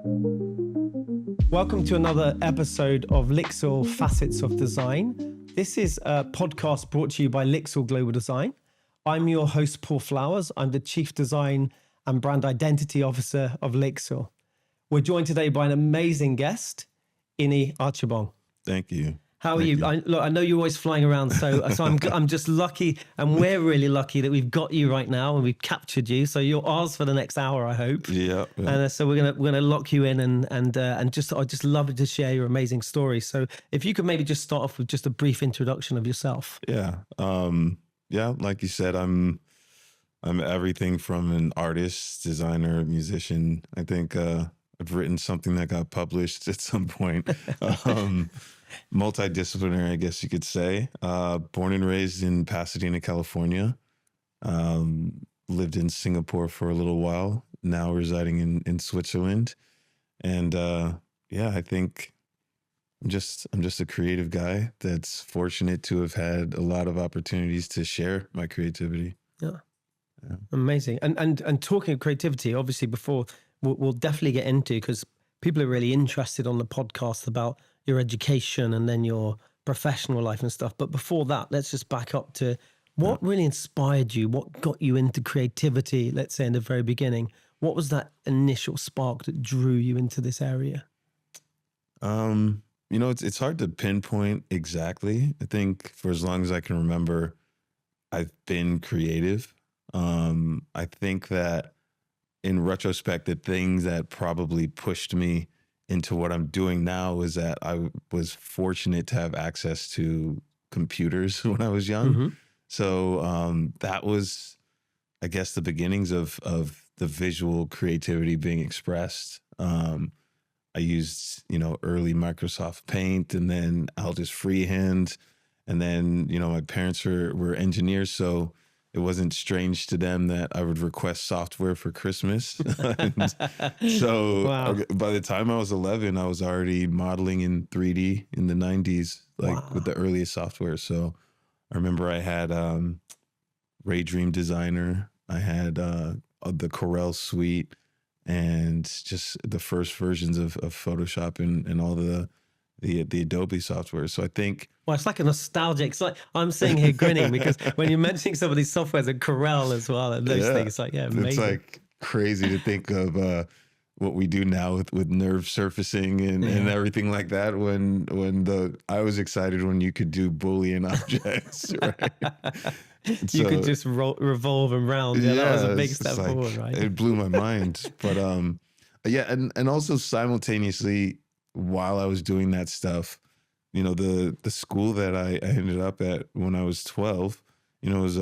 Welcome to another episode of Lixil Facets of Design. This is a podcast brought to you by Lixil Global Design. I'm your host, Paul Flowers. I'm the Chief Design and Brand Identity Officer of Lixil. We're joined today by an amazing guest, Ini Archibong. Thank you. How are you? I know you're always flying around, so I'm just lucky, and we're really lucky that we've got you right now and we've captured you. So you're ours for the next hour, I hope. Yeah. And so we're gonna lock you in and I just love it to share your amazing story. So if you could maybe just start off with just a brief introduction of yourself. Yeah. Like you said, I'm everything from an artist, designer, musician. I think I've written something that got published at some point. Multidisciplinary, I guess you could say. Born and raised in Pasadena, California. Lived in Singapore for a little while. Now residing in Switzerland. And I think I'm just a creative guy that's fortunate to have had a lot of opportunities to share my creativity. Yeah. Amazing. And talking of creativity, obviously before we'll definitely get into, because people are really interested on the podcast about your education and then your professional life and stuff. But before that, let's just back up to what really inspired you? What got you into creativity, let's say in the very beginning? What was that initial spark that drew you into this area? It's hard to pinpoint exactly. I think for as long as I can remember, I've been creative. I think that in retrospect, the things that probably pushed me into what I'm doing now is that I was fortunate to have access to computers when I was young. Mm-hmm. So that was, I guess, the beginnings of the visual creativity being expressed. I used, early Microsoft Paint, and then Altus Freehand. And then, my parents were engineers, so it wasn't strange to them that I would request software for Christmas. So wow. By the time I was 11, I was already modeling in 3D in the 90s, with the earliest software. So I remember I had Ray Dream Designer. I had the Corel Suite, and just the first versions of Photoshop and all the Adobe software. So I think... Well, it's like a nostalgic... It's like I'm sitting here grinning because when you're mentioning some of these softwares and Corel as well and those things, amazing. It's like crazy to think of what we do now with nerve surfacing and everything like that. I was excited when you could do Boolean objects, right? You could just revolve and round. Yeah, that was a big step forward, right? It blew my mind. But and also simultaneously, while I was doing that stuff, the school that I ended up at when I was 12, it was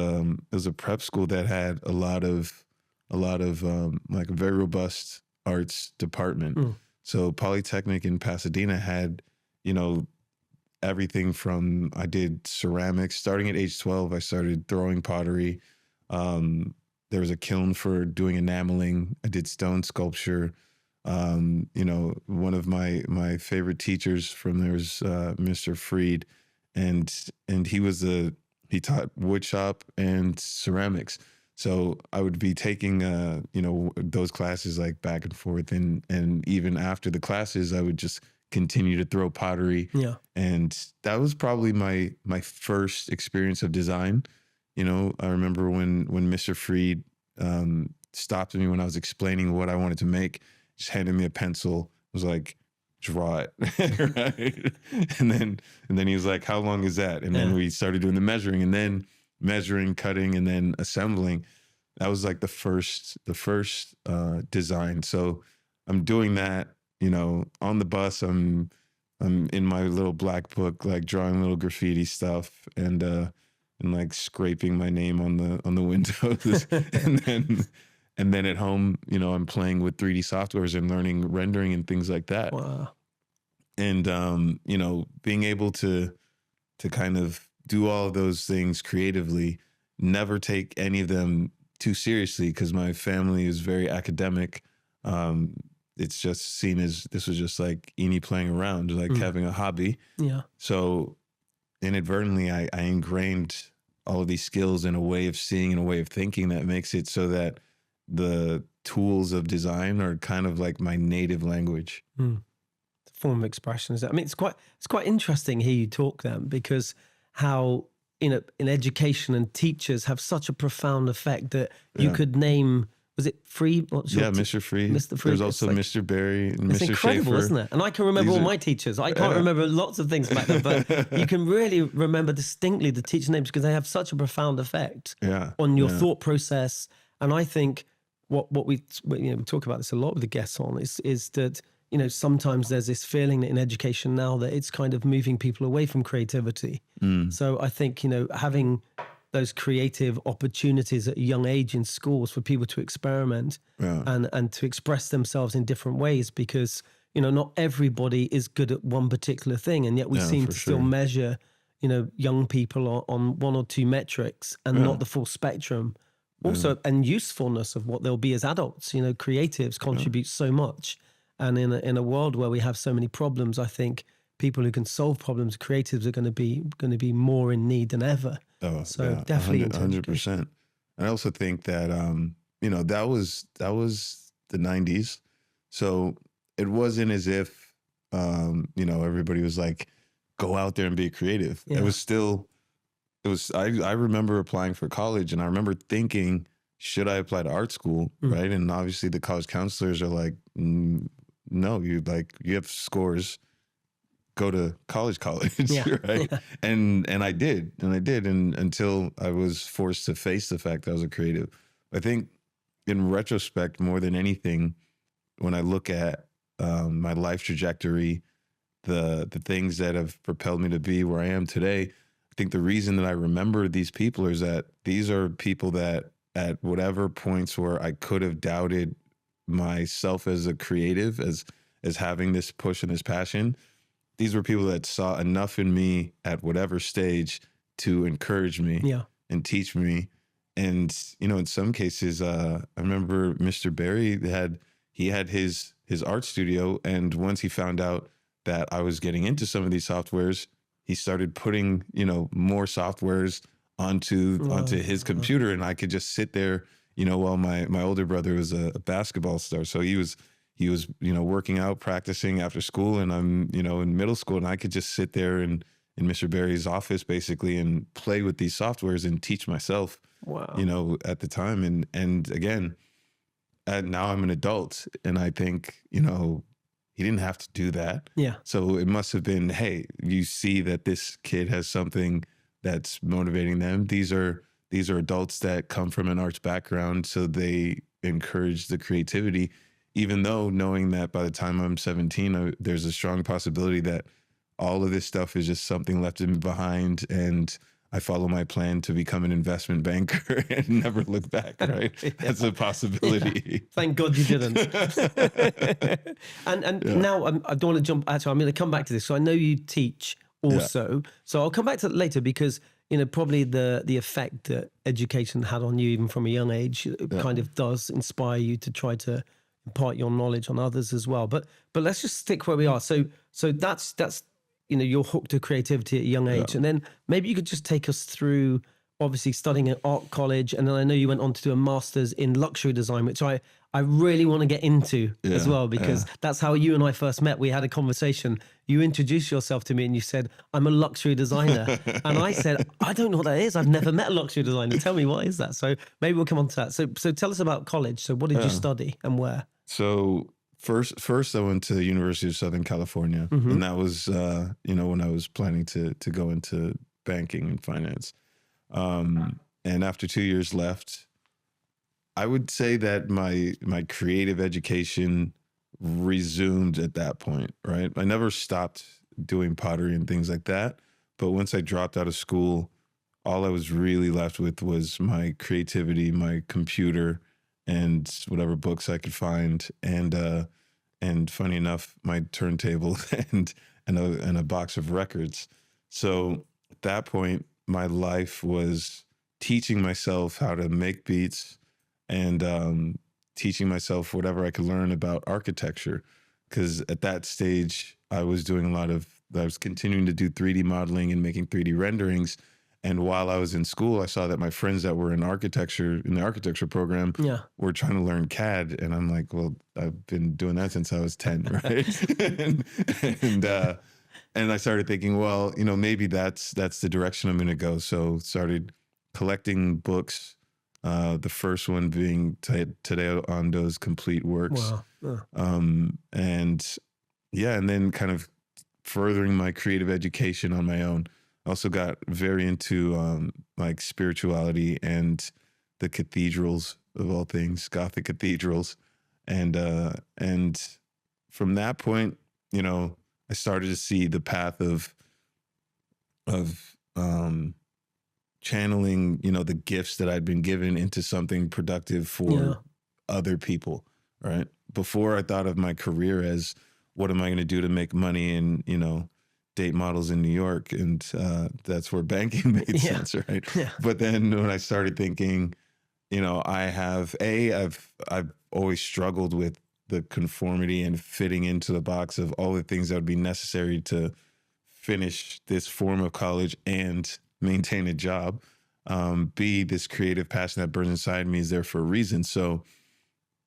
a prep school that had a lot of like a very robust arts department. So Polytechnic in Pasadena had, everything from, I did ceramics. Starting at age 12, I started throwing pottery. There was a kiln for doing enameling. I did stone sculpture. One of my favorite teachers from there was Mr. Freed, and he taught wood shop and ceramics. So I would be taking those classes like back and forth, and even after the classes, I would just continue to throw pottery. Yeah, and that was probably my first experience of design. I remember when Mr. Freed stopped me when I was explaining what I wanted to make. Just handed me a pencil, was like, draw it, right? And then he was like, how long is that? And then we started doing the measuring, and then measuring, cutting, and then assembling. That was like the first design. So I'm doing that, on the bus. I'm in my little black book, like drawing little graffiti stuff and like scraping my name on the windows, and then at home, I'm playing with 3D softwares and learning rendering and things like that. Wow. And, being able to kind of do all of those things creatively, never take any of them too seriously because my family is very academic. It's just seen as this was just like Ini playing around, like having a hobby. Yeah. So inadvertently, I ingrained all of these skills in a way of seeing and a way of thinking that makes it so that the tools of design are kind of like my native language. Form of expression. I mean, it's quite interesting to hear you talk then, because how in education and teachers have such a profound effect that you could name. Was it Free? Mr. Free. Mr. Free. There's also like, Mr. Barry and it's Mr. incredible, Schaefer. Isn't it? And I can remember all my teachers. I can't remember lots of things back then, but you can really remember distinctly the teacher names because they have such a profound effect on your thought process. And I think what we talk about this a lot with the guests on is that, you know, sometimes there's this feeling that in education now that it's kind of moving people away from creativity. So I think, you know, having those creative opportunities at a young age in schools for people to experiment and to express themselves in different ways, because, you know, not everybody is good at one particular thing. And yet we seem to still measure, you know, young people on one or two metrics and not the full spectrum. Also, and usefulness of what they'll be as adults. You know, creatives contribute so much. And in a world where we have so many problems, I think people who can solve problems, creatives, are going to be more in need than ever. So definitely 100%. And I also think that you know, that was the 90s. So it wasn't as if you know, everybody was like, go out there and be creative. It was I remember applying for college, and I remember thinking, should I apply to art school? Right. And obviously the college counselors are like, no, you have scores, go to college, right? And I did, and until I was forced to face the fact that I was a creative. I think in retrospect, more than anything, when I look at my life trajectory, the things that have propelled me to be where I am today, I think the reason that I remember these people is that these are people that at whatever points where I could have doubted myself as a creative, as having this push and this passion, these were people that saw enough in me at whatever stage to encourage me and teach me. And, you know, in some cases, I remember Mr. Barry had his art studio. And once he found out that I was getting into some of these softwares, he started putting, you know, more softwares onto his computer. And I could just sit there, you know, while my older brother was a basketball star. So he was, you know, working out, practicing after school, and I'm, you know, in middle school, and I could just sit there in Mr. Barry's office basically and play with these softwares and teach myself, you know, at the time. And again, now I'm an adult, and I think, you know, he didn't have to do that. So it must have been, hey, you see that this kid has something that's motivating them. These are adults that come from an arts background, so they encourage the creativity, even though knowing that by the time I'm 17, there's a strong possibility that all of this stuff is just something left in behind, and I follow my plan to become an investment banker and never look back, right? That's a possibility. Thank God you didn't. and now I don't want to jump, actually, I'm going to come back to this. So I know you teach also. So I'll come back to it later, because, you know, probably the effect that education had on you, even from a young age, kind of does inspire you to try to impart your knowledge on others as well. But let's just stick where we are. So that's you know, you're hooked to creativity at a young age, and then maybe you could just take us through, obviously studying at art college, and then I know you went on to do a master's in luxury design, which I really want to get into as well, because that's how you and I first met. We had a conversation. You introduced yourself to me and you said, I'm a luxury designer. And I said, I don't know what that is. I've never met a luxury designer. Tell me, what is that? So maybe we'll come on to that. So tell us about college. So what did you study and where? So first I went to the University of Southern California, and that was, you know, when I was planning to go into banking and finance. And after 2 years left, I would say that my creative education resumed at that point, right? I never stopped doing pottery and things like that. But once I dropped out of school, all I was really left with was my creativity, my computer, and whatever books I could find. And funny enough, my turntable and a box of records. So at that point, my life was teaching myself how to make beats, and teaching myself whatever I could learn about architecture. Because at that stage, I was doing I was continuing to do 3D modeling and making 3D renderings. And while I was in school, I saw that my friends that were in the architecture program Yeah. were trying to learn CAD. And I'm like, well, I've been doing that since I was 10, right? and, uh, and I started thinking, well, maybe that's the direction I'm going to go. So started collecting books. The first one being Tadeo Ando's Complete Works. Wow. And then kind of furthering my creative education on my own. I also got very into like spirituality and the cathedrals of all things, Gothic cathedrals. And from that point, I started to see the path of channeling, the gifts that I'd been given into something productive for other people, right? Before, I thought of my career as, what am I going to do to make money and, date models in New York? And that's where banking made sense, right? Yeah. But then when I started thinking, I've always struggled with the conformity and fitting into the box of all the things that would be necessary to finish this form of college and maintain a job. B, this creative passion that burns inside me is there for a reason. So,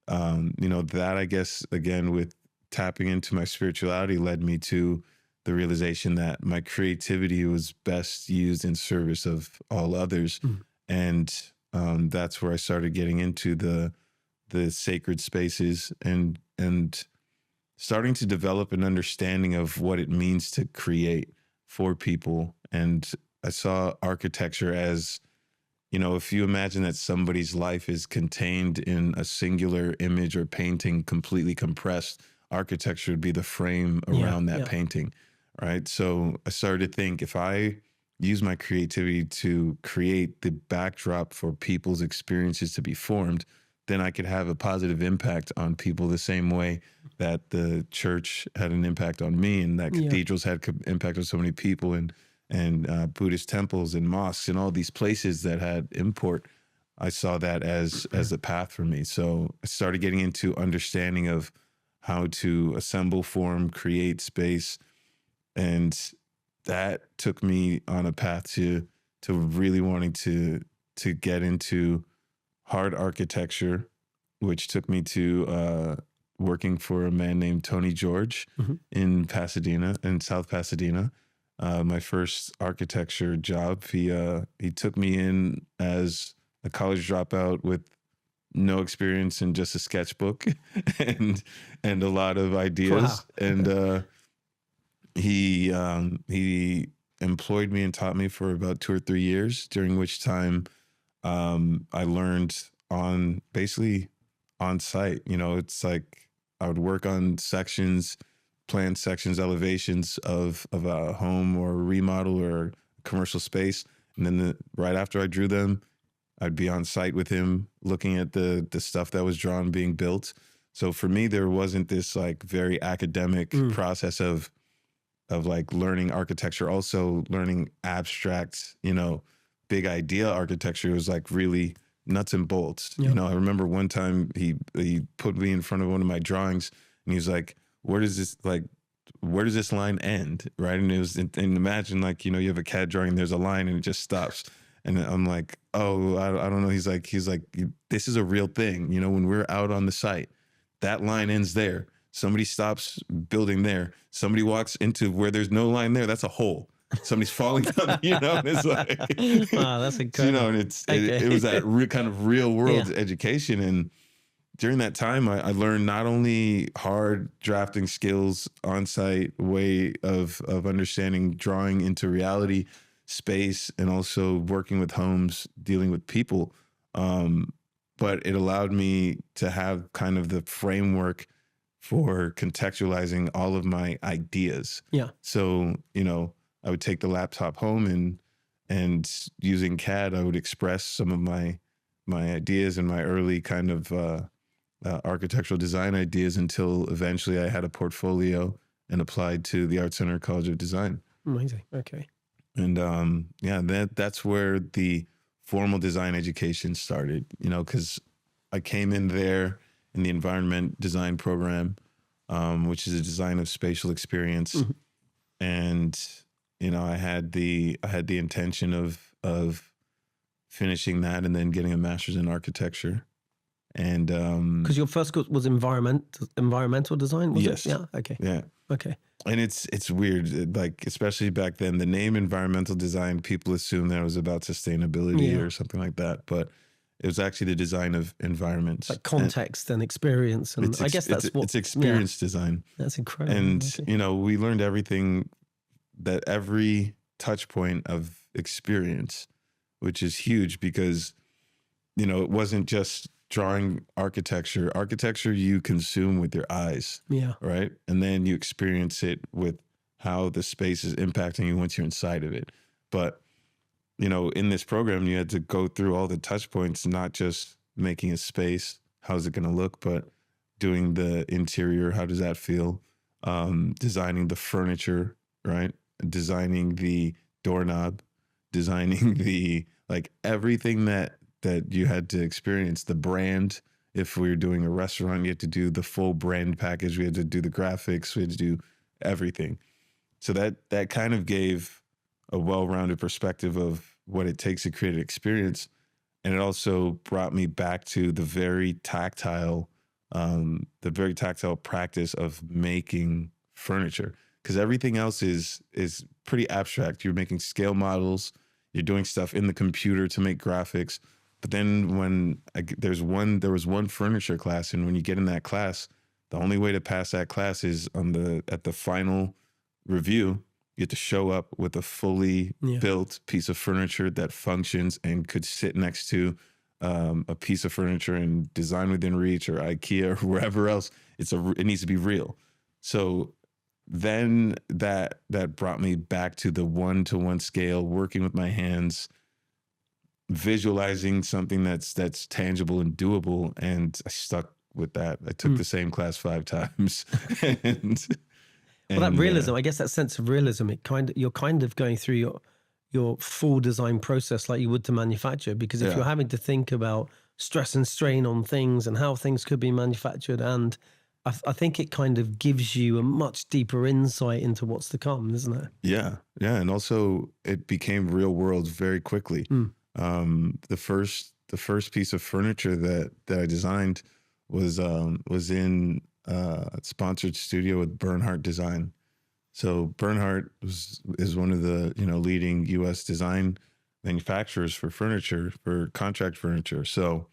that, I guess, again, with tapping into my spirituality, led me to the realization that my creativity was best used in service of all others. And that's where I started getting into the sacred spaces and starting to develop an understanding of what it means to create for people. And I saw architecture as, if you imagine that somebody's life is contained in a singular image or painting, completely compressed, architecture would be the frame around that painting, right? So I started to think, if I use my creativity to create the backdrop for people's experiences to be formed, then I could have a positive impact on people the same way that the church had an impact on me, and that cathedrals had impact on so many people, and Buddhist temples and mosques and all these places that had import. I saw that as a path for me. So I started getting into understanding of how to assemble, form, create space. And that took me on a path to really wanting to get into hard architecture, which took me to working for a man named Tony George in Pasadena, in South Pasadena. My first architecture job, he took me in as a college dropout with no experience and just a sketchbook and a lot of ideas. Wow. And he employed me and taught me for about 2 or 3 years, during which time I learned basically on site. It's like I would work on sections, plan sections, elevations of a home or a remodel or a commercial space. And then right after I drew them, I'd be on site with him looking at the stuff that was drawn being built. So for me, there wasn't this like very academic process of like learning architecture, also learning abstract, big idea architecture. It was like really nuts and bolts. Yep. I remember one time he put me in front of one of my drawings and he's like, where does this line end? Right. And and imagine like, you have a CAD drawing, there's a line and it just stops. And I'm like, oh, I don't know. He's like, this is a real thing. When we're out on the site, that line ends there. Somebody stops building there. Somebody walks into where there's no line there. That's a hole. Somebody's falling down, and it's like, wow, that's incredible. And it was that kind of real world education. And during that time, I learned not only hard drafting skills, on-site way of understanding drawing into reality, space, and also working with homes, dealing with people. But it allowed me to have kind of the framework for contextualizing all of my ideas. Yeah. So, I would take the laptop home and using CAD, I would express some of my ideas and my early kind of architectural design ideas until eventually I had a portfolio and applied to the Art Center College of Design. Amazing. Okay. And that's where the formal design education started, because I came in there in the environment design program, which is a design of spatial experience. And I had the intention of finishing that and then getting a master's in architecture. And Because your first course was environmental design, was yes, it? Yeah. Okay. yeah. Okay. And it's weird, like especially back then, the name environmental design, people assume that it was about sustainability or something like that, but it was actually the design of environments, like context and experience, and I guess that's it's experience design. That's incredible. And okay. We learned everything, that every touch point of experience, which is huge because it wasn't just drawing architecture. Architecture you consume with your eyes, right? And then you experience it with how the space is impacting you once you're inside of it. But in this program, you had to go through all the touch points, not just making a space, how's it going to look, but doing the interior, how does that feel? Designing the furniture, right? Designing the doorknob, designing the, like, everything that you had to experience, the brand. If we were doing a restaurant, you had to do the full brand package. We had to do the graphics. We had to do everything. So that kind of gave a well-rounded perspective of what it takes to create an experience. And it also brought me back to the very tactile practice of making furniture. Because everything else is pretty abstract. You're making scale models. You're doing stuff in the computer to make graphics. But then there was one furniture class, and when you get in that class, the only way to pass that class is at the final review. You have to show up with a fully built piece of furniture that functions and could sit next to a piece of furniture in Design Within Reach or IKEA or wherever else. It needs to be real. So then that brought me back to the 1-to-1 scale, working with my hands, visualizing something that's tangible and doable, and I stuck with that. I took the same class 5 times. Well, that realism, I guess that sense of realism, you're kind of going through your full design process like you would to manufacture, because if you're having to think about stress and strain on things and how things could be manufactured, and I think it kind of gives you a much deeper insight into what's to come, doesn't it? Yeah. And also it became real world very quickly. The first piece of furniture that I designed was in a sponsored studio with Bernhardt Design. So Bernhardt is one of the leading U.S. design manufacturers for furniture, for contract furniture. So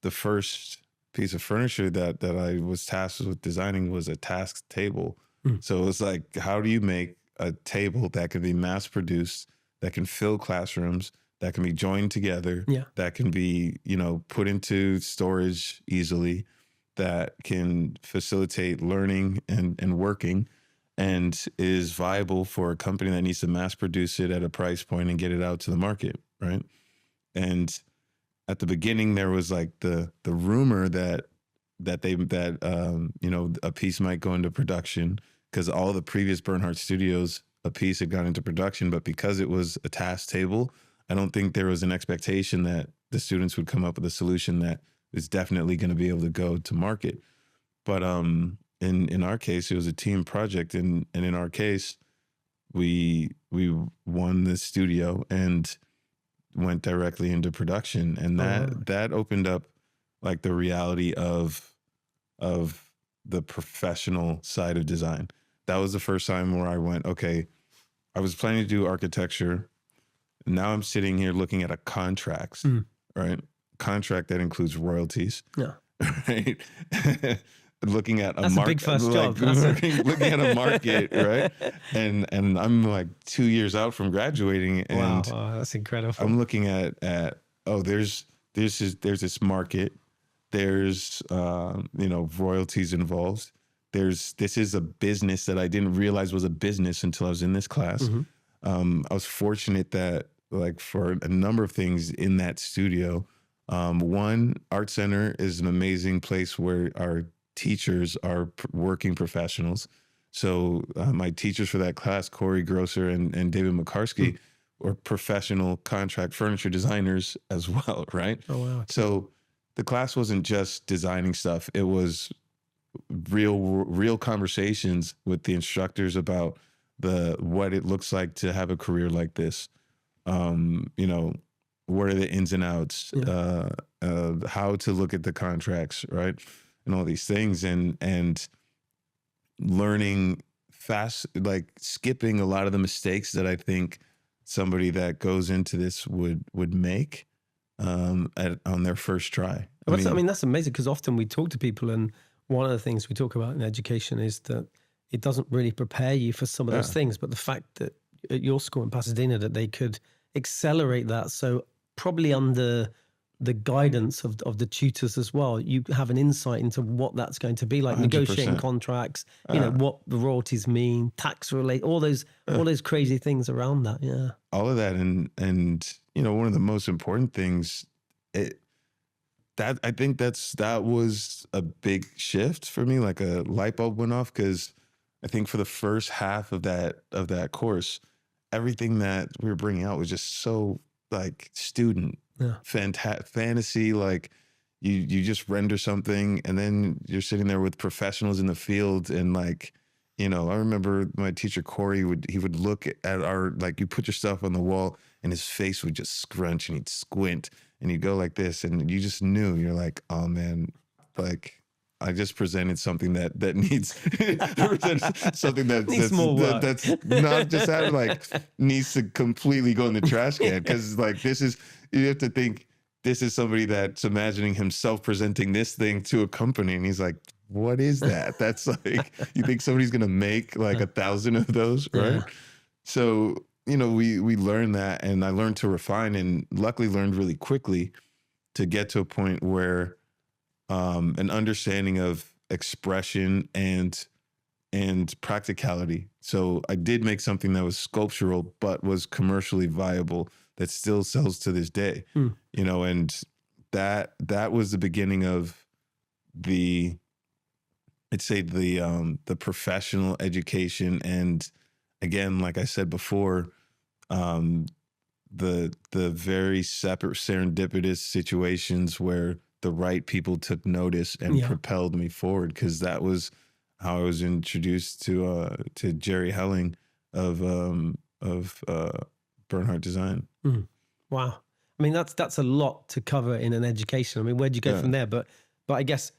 the first piece of furniture that I was tasked with designing was a task table. So it was like, how do you make a table that can be mass produced, that can fill classrooms, that can be joined together, that can be, put into storage easily, that can facilitate learning and working, and is viable for a company that needs to mass produce it at a price point and get it out to the market, right? And at the beginning, there was like the rumor that a piece might go into production, because all the previous Bernhardt studios, a piece had gone into production, but because it was a task table, I don't think there was an expectation that the students would come up with a solution that is definitely going to be able to go to market. But in our case, it was a team project, and in our case, we won the studio and went directly into production, and that opened up like the reality of the professional side of design. That was the first time where I went, okay, I was planning to do architecture. Now I'm sitting here looking at a contract, right? Contract that includes royalties. Yeah. Right. Looking at That's a big first job. Looking at a market, right? And I'm like 2 years out from graduating, and wow, that's incredible. I'm looking at there's this market. There's royalties involved. This is a business that I didn't realize was a business until I was in this class. I was fortunate that, like, for a number of things in that studio, one, Art Center is an amazing place where our teachers are working professionals. So my teachers for that class, Corey Grosser and David McCarskey, were professional contract furniture designers as well, right? Oh, wow. So the class wasn't just designing stuff. It was real conversations with the instructors about what it looks like to have a career like this. You know, what are the ins and outs, how to look at the contracts, right? And all these things, and learning fast, like skipping a lot of the mistakes that I think somebody that goes into this would make on their first try. I mean, that's amazing, because often we talk to people, and one of the things we talk about in education is that it doesn't really prepare you for some of those things. But the fact that at your school in Pasadena that they could accelerate that, so probably under the guidance of the tutors as well, you have an insight into what that's going to be like, 100%. negotiating contracts, you know, what the royalties mean, tax relate, all those crazy things around that. Yeah. All of that. And, you know, one of the most important things, I think that was a big shift for me, like a light bulb went off, because I think for the first half of that course, everything that we were bringing out was just so like student, fantasy. Like you just render something, and then you're sitting there with professionals in the field, and like, you know, I remember my teacher Corey he would look at our, like, you put your stuff on the wall, and his face would just scrunch, and he'd squint, and he'd go like this, and you just knew, you're like, oh man, like I just presented something that needs something that's not just that, like needs to completely go in the trash can, because like you have to think this is somebody that's imagining himself presenting this thing to a company, and he's like, what is that? That's like, you think somebody's gonna make like 1,000 of those, right? Yeah. So, you know, we learned that, and I learned to refine, and luckily learned really quickly to get to a point where an understanding of expression and practicality. So I did make something that was sculptural, but was commercially viable, that still sells to this day. You know, and that was the beginning of the professional education. And again, like I said before, the very separate serendipitous situations where the right people took notice and propelled me forward, because that was how I was introduced to Jerry Helling of Bernhardt Design. Wow. I mean, that's a lot to cover in an education. I mean, where'd you go from there? But I guess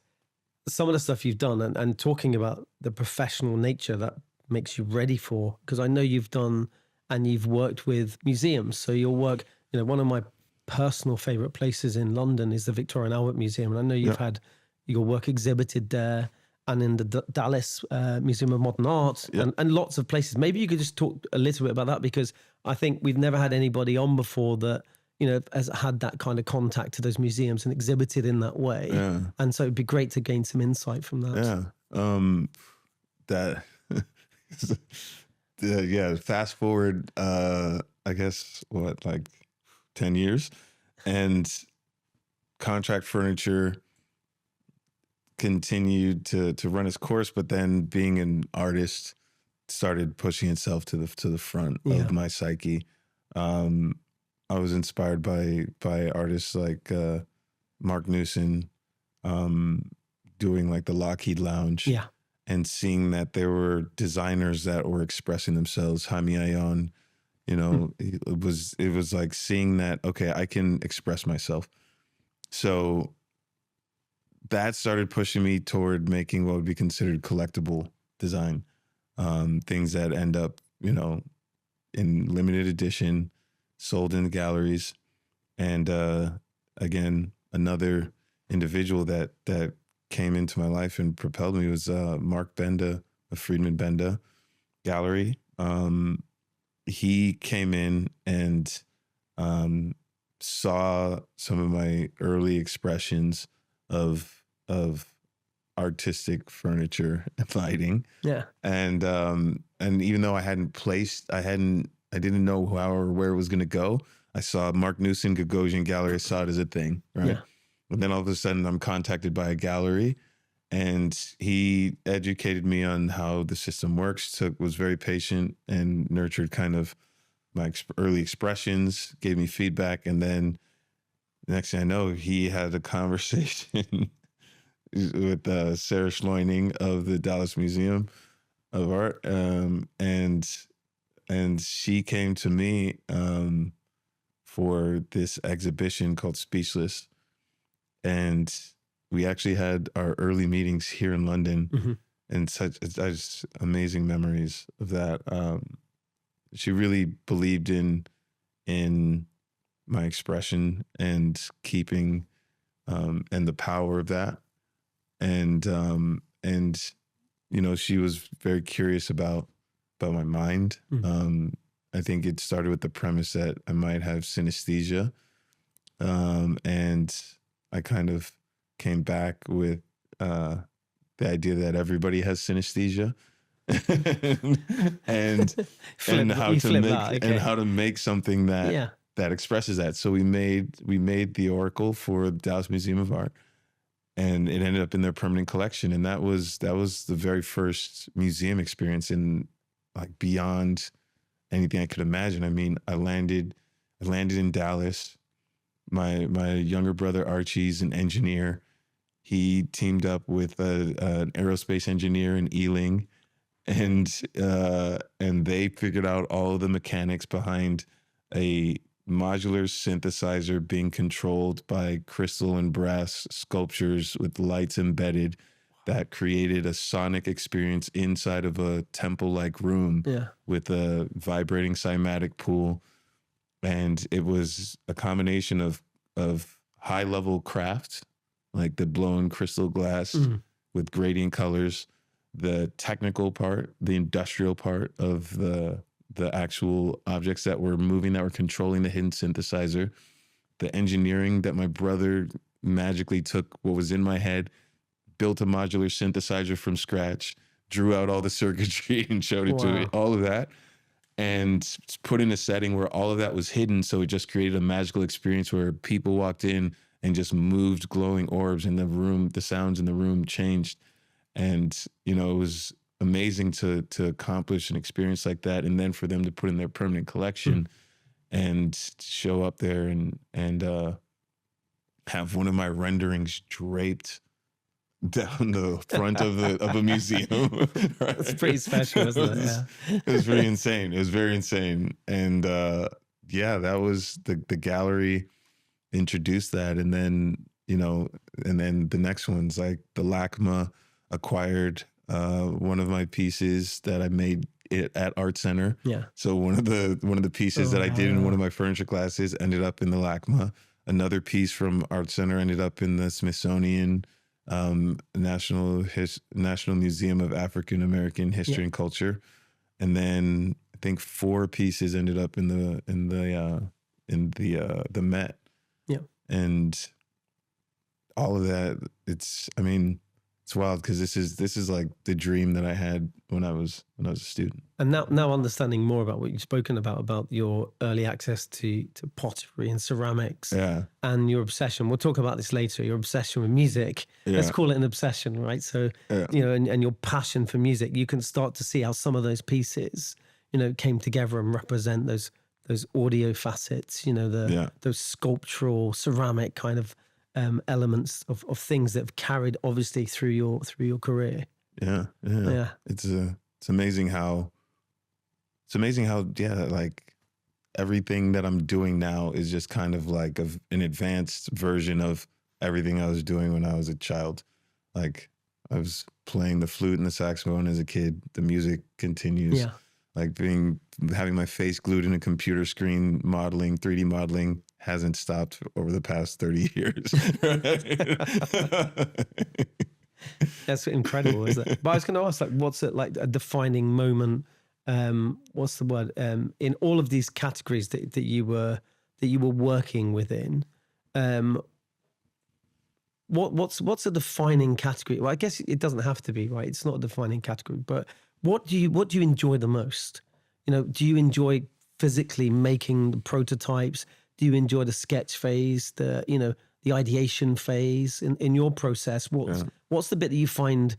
some of the stuff you've done, and talking about the professional nature that makes you ready for, because I know you've done and you've worked with museums. So your work, you know, one of my personal favorite places in London is the Victoria and Albert Museum. And I know you've had your work exhibited there, and in the Dallas Museum of Modern Art, and lots of places. Maybe you could just talk a little bit about that, because I think we've never had anybody on before that, you know, has had that kind of contact to those museums and exhibited in that way. Yeah. And so it'd be great to gain some insight from that. Fast forward, I guess, like 10 years, and contract furniture continued to run its course, but then being an artist started pushing itself to the front of my psyche. I was inspired by artists like Mark Newson, doing like the Lockheed Lounge, and seeing that there were designers that were expressing themselves. Jaime Ayon, you know, it was like seeing that, okay, I can express myself. So that started pushing me toward making what would be considered collectible design, things that end up, you know, in limited edition, sold in the galleries. And again, another individual that came into my life and propelled me was Mark Benda of Friedman Benda Gallery. He came in and saw some of my early expressions of artistic furniture and lighting. Yeah. And even though I didn't know how or where it was going to go, I saw Mark Newson Gagosian Gallery. I saw it as a thing, right? Yeah. And then all of a sudden I'm contacted by a gallery, and he educated me on how the system works, was very patient and nurtured kind of my early expressions, gave me feedback. And then the next thing I know, he had a conversation with Sarah Schloining of the Dallas Museum of Art, and she came to me for this exhibition called Speechless, and we actually had our early meetings here in London, and such just amazing memories of that. She really believed in my expression and keeping and the power of that, and you know, she was very curious about my mind. I think it started with the premise that I might have synesthesia, and I kind of came back with the idea that everybody has synesthesia, and how to make something that that expresses that. So we made the Oracle for the Dallas Museum of Art, and it ended up in their permanent collection. And that was the very first museum experience, in like beyond anything I could imagine. I mean, I landed in Dallas. My younger brother Archie's an engineer. He teamed up with an aerospace engineer in Ealing, and they figured out all of the mechanics behind a modular synthesizer being controlled by crystal and brass sculptures with lights embedded that created a sonic experience inside of a temple-like room with a vibrating cymatic pool. And it was a combination of high-level craft, like the blown crystal glass with gradient colors, the technical part, the industrial part of the actual objects that were moving, that were controlling the hidden synthesizer, the engineering that my brother magically took what was in my head, built a modular synthesizer from scratch, drew out all the circuitry and showed it to me, all of that, and put in a setting where all of that was hidden. So it just created a magical experience where people walked in and just moved glowing orbs in the room. The sounds in the room changed. And, you know, it was amazing to accomplish an experience like that. And then for them to put in their permanent collection and show up there and have one of my renderings draped down the front of a museum. Right? That's pretty special, isn't it? Yeah. It was pretty insane. It was very insane. And that was the gallery introduced that. And then, you know, and then the next one's like the LACMA acquired one of my pieces that I made it at Art Center. Yeah. So one of the pieces that I did in one of my furniture classes ended up in the LACMA. Another piece from Art Center ended up in the Smithsonian National Museum of African American History and Culture, and then I think 4 pieces ended up in the Met. Yeah, and all of that. It's wild because this is like the dream that I had when I was a student. And now understanding more about what you've spoken about your early access to pottery and ceramics, and your obsession. We'll talk about this later. Your obsession with music. Yeah. Let's call it an obsession, right? So you know, and your passion for music. You can start to see how some of those pieces, you know, came together and represent those audio facets. You know, those sculptural ceramic kind of elements of things that have carried obviously through your career. Yeah. It's amazing how like everything that I'm doing now is just kind of like an advanced version of everything I was doing when I was a child. Like I was playing the flute and the saxophone as a kid. The music continues. Yeah. Like having my face glued in a computer screen, 3D modeling hasn't stopped over the past 30 years. That's incredible, isn't it? But I was going to ask, like, what's it like a defining moment? What's the word? In all of these categories that you were working within, what's a defining category? Well, I guess it doesn't have to be, right? It's not a defining category, but what do you enjoy the most? You know, do you enjoy physically making the prototypes? Do you enjoy the sketch phase, the ideation phase in your process? What's the bit that you find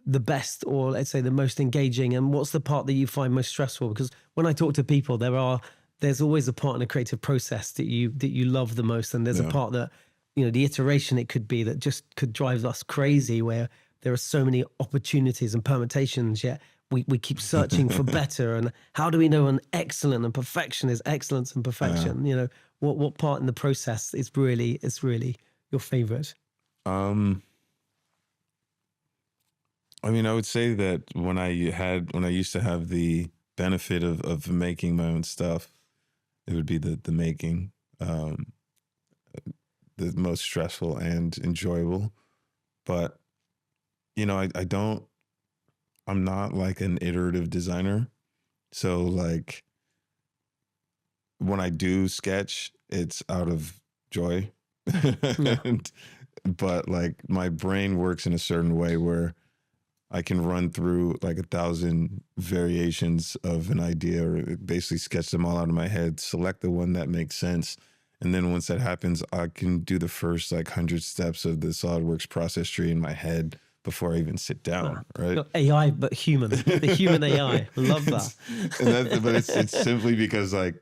the best, or let's say the most engaging, and what's the part that you find most stressful? Because when I talk to people, there's always a part in a creative process that you love the most, and there's a part that, you know, the iteration it could be that just could drive us crazy, where there are so many opportunities and permutations, yet we keep searching for better. And how do we know an excellent and perfection is excellence and perfection? You know, what part in the process is really your favorite? I mean, I would say that when I used to have the benefit of making my own stuff, it would be the making, the most stressful and enjoyable. But, you know, I'm not like an iterative designer. So like when I do sketch, it's out of joy. Yeah. But like my brain works in a certain way where I can run through like 1,000 variations of an idea, or basically sketch them all out of my head, select the one that makes sense. And then once that happens, I can do the first like 100 steps of the SolidWorks process tree in my head before I even sit down, right? Not AI, but human, the human AI. Love that. But it's simply because like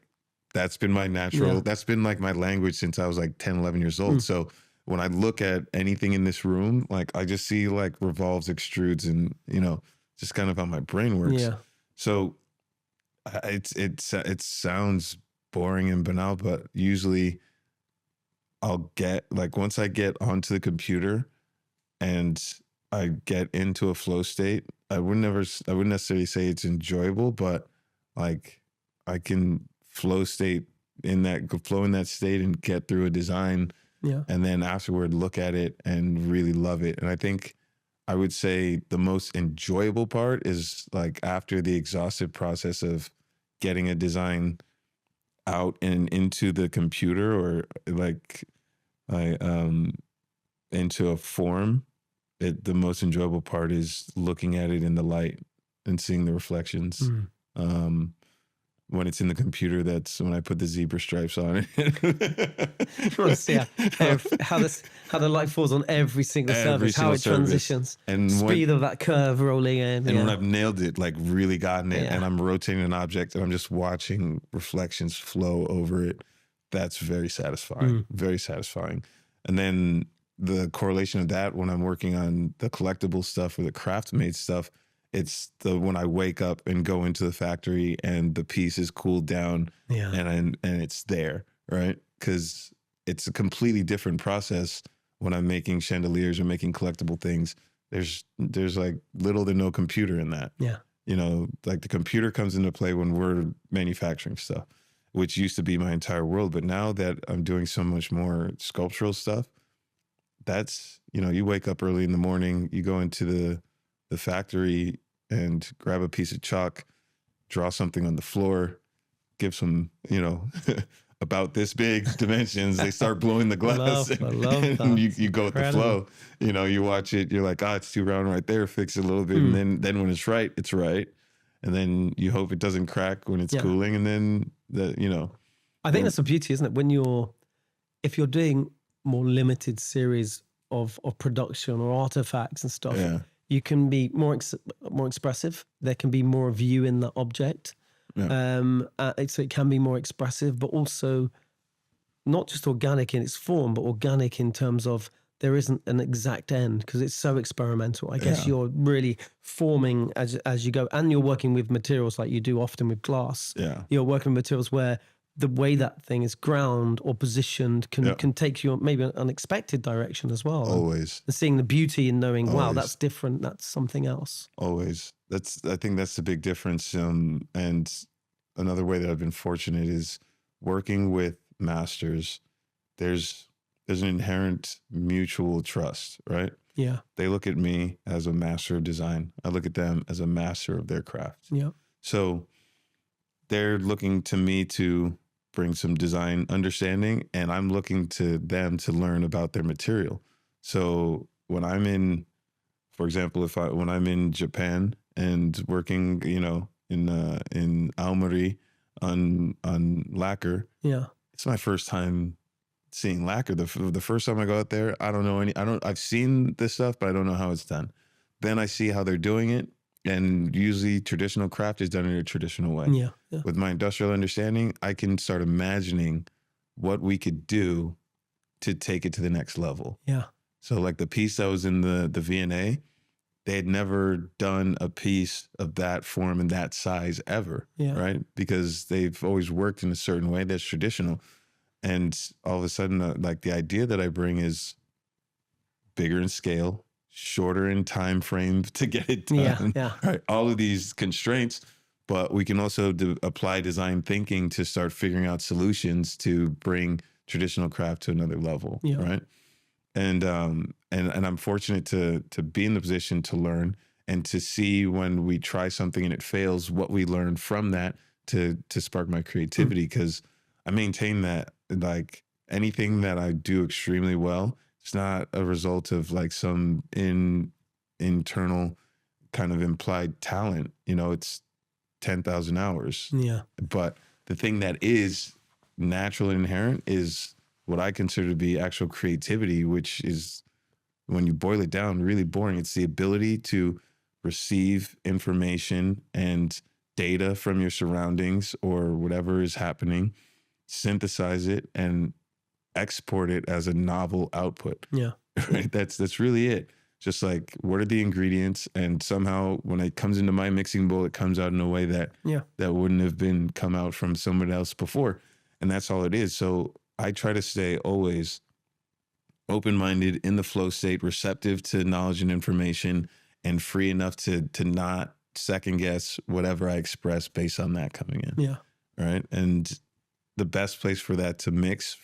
that's been my natural, that's been like my language since I was like 10, 11 years old. So when I look at anything in this room, like I just see like revolves, extrudes, and, you know, just kind of how my brain works. Yeah. So it sounds boring and banal, but usually I'll get like, once I get onto the computer and I get into a flow state, I wouldn't necessarily say it's enjoyable, but like I can flow in that state and get through a design. Yeah. And then afterward look at it and really love it. And I think I would say the most enjoyable part is like after the exhaustive process of getting a design out and into the computer, or like into a form. The most enjoyable part is looking at it in the light and seeing the reflections. When it's in the computer, that's when I put the zebra stripes on it. You want to see how the light falls on every single surface, how it transitions, and speed of that curve rolling in. And when I've nailed it, like really gotten it, Yeah. and I'm rotating an object and I'm just watching reflections flow over it, that's very satisfying, very satisfying. And then the correlation of that when I'm working on the collectible stuff or the craft made stuff, it's when I wake up and go into the factory and the piece is cooled down, and it's there, right? Because it's a completely different process when I'm making chandeliers or making collectible things. There's like little to no computer in that. Yeah. You know, like the computer comes into play when we're manufacturing stuff, which used to be my entire world. But now that I'm doing so much more sculptural stuff, that's, you know, you wake up early in the morning, you go into the factory and grab a piece of chalk, draw something on the floor, give some, you know, about this big dimensions. They start blowing the glass. I love and that. you go with the flow. You know, you watch it, you're like, it's too round right there, fix it a little bit. And then when it's right, it's right. And then you hope it doesn't crack when it's cooling. And then, you know. I think that's the beauty, isn't it? If you're doing more limited series of production or artifacts and stuff, you can be more expressive. There can be more of you in the object. So it can be more expressive, but also not just organic in its form, but organic in terms of there isn't an exact end because it's so experimental. I guess you're really forming as you go, and you're working with materials like you do often with glass. Yeah. You're working with materials where the way that thing is ground or positioned can take you maybe an unexpected direction as well. Always. And seeing the beauty in knowing, wow, that's different. That's something else. Always. I think that's the big difference. And another way that I've been fortunate is working with masters. There's an inherent mutual trust, right? Yeah. They look at me as a master of design. I look at them as a master of their craft. Yeah. So they're looking to me to bring some design understanding, and I'm looking to them to learn about their material. So when I'm in, for example, when I'm in Japan and working, you know, in Aomori on lacquer, it's my first time seeing lacquer. The first time I go out there, I don't know I've seen this stuff, but I don't know how it's done. Then I see how they're doing it. And usually traditional craft is done in a traditional way. Yeah. With my industrial understanding, I can start imagining what we could do to take it to the next level. Yeah. So like the piece that was in the V&A, they had never done a piece of that form and that size ever, Yeah. right? Because they've always worked in a certain way that's traditional. And all of a sudden, like the idea that I bring is bigger in scale, shorter in time frame to get it done, Yeah. right? All of these constraints, but we can also apply design thinking to start figuring out solutions to bring traditional craft to another level, Yeah. right? And I'm fortunate to be in the position to learn and to see when we try something and it fails, what we learn from that to spark my creativity. Because I maintain that like anything that I do extremely well, it's not a result of like some internal kind of implied talent. You know, it's 10,000 hours. Yeah. But the thing that is natural and inherent is what I consider to be actual creativity, which is, when you boil it down, really boring. It's the ability to receive information and data from your surroundings or whatever is happening, synthesize it, and export it as a novel output. Yeah. Right? That's really it. Just like, what are the ingredients? And somehow when it comes into my mixing bowl, it comes out in a way that wouldn't have been come out from someone else before. And that's all it is. So I try to stay always open-minded, in the flow state, receptive to knowledge and information, and free enough to not second guess whatever I express based on that coming in. Yeah. Right. And the best place for that to mix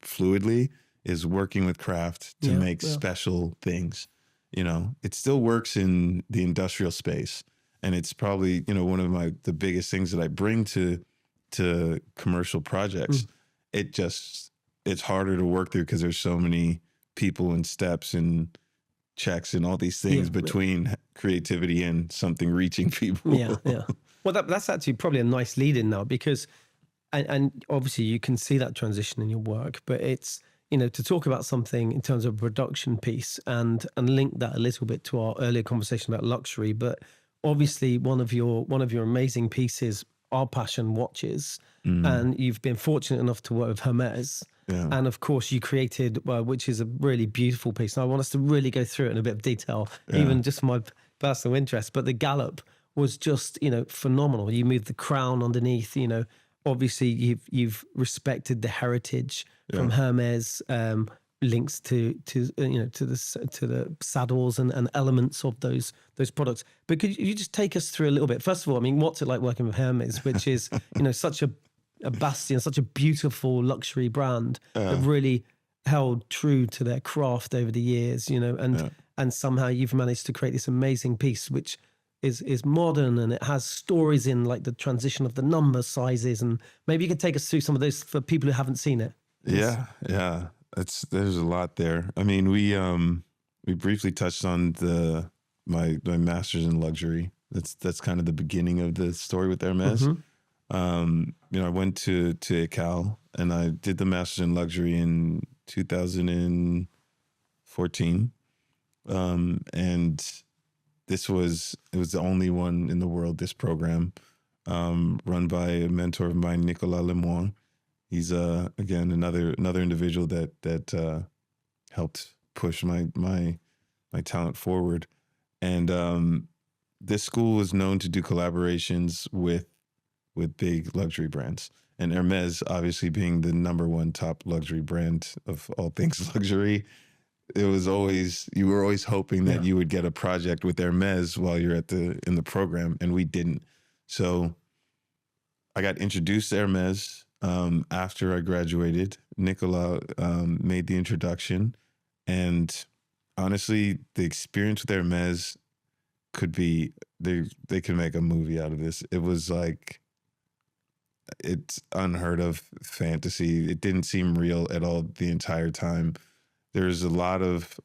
fluidly is working with craft to make special things. You know, it still works in the industrial space. And it's probably, you know, one of the biggest things that I bring to commercial projects. It's harder to work through because there's so many people and steps and checks and all these things between creativity and something reaching people. Yeah. Well, that's actually probably a nice lead in now, because, and obviously you can see that transition in your work, but it's, you know, to talk about something in terms of a production piece and link that a little bit to our earlier conversation about luxury. But obviously one of your amazing pieces are passion watches, and you've been fortunate enough to work with Hermès. Yeah. And of course you created, which is a really beautiful piece. And I want us to really go through it in a bit of detail, even just for my personal interest. But the gallop was just, you know, phenomenal. You moved the crown underneath, you know, obviously you've respected the heritage from Hermès, links to the saddles and elements of those products. But could you just take us through a little bit? First of all, I mean, what's it like working with Hermès, which is, you know, such a bastion, such a beautiful luxury brand that really held true to their craft over the years, you know, and somehow you've managed to create this amazing piece, which is modern, and it has stories in like the transition of the number sizes, and maybe you can take us through some of those for people who haven't seen it. Yeah. There's a lot there. I mean, we briefly touched on my master's in luxury. That's kind of the beginning of the story with Hermès. You know, I went to Cal and I did the master's in luxury in 2014. And it was the only one in the world, this program, run by a mentor of mine, Nicolas Lemoine. He's again another individual that helped push my talent forward. And this school was known to do collaborations with big luxury brands, and Hermès obviously being the number one top luxury brand of all things luxury. You were always hoping that you would get a project with Hermès while you're in the program, and we didn't. So I got introduced to Hermès after I graduated. Nicolas made the introduction, and honestly, the experience with Hermès could be, they could make a movie out of this. It was like, it's unheard of fantasy. It didn't seem real at all the entire time. There's a lot of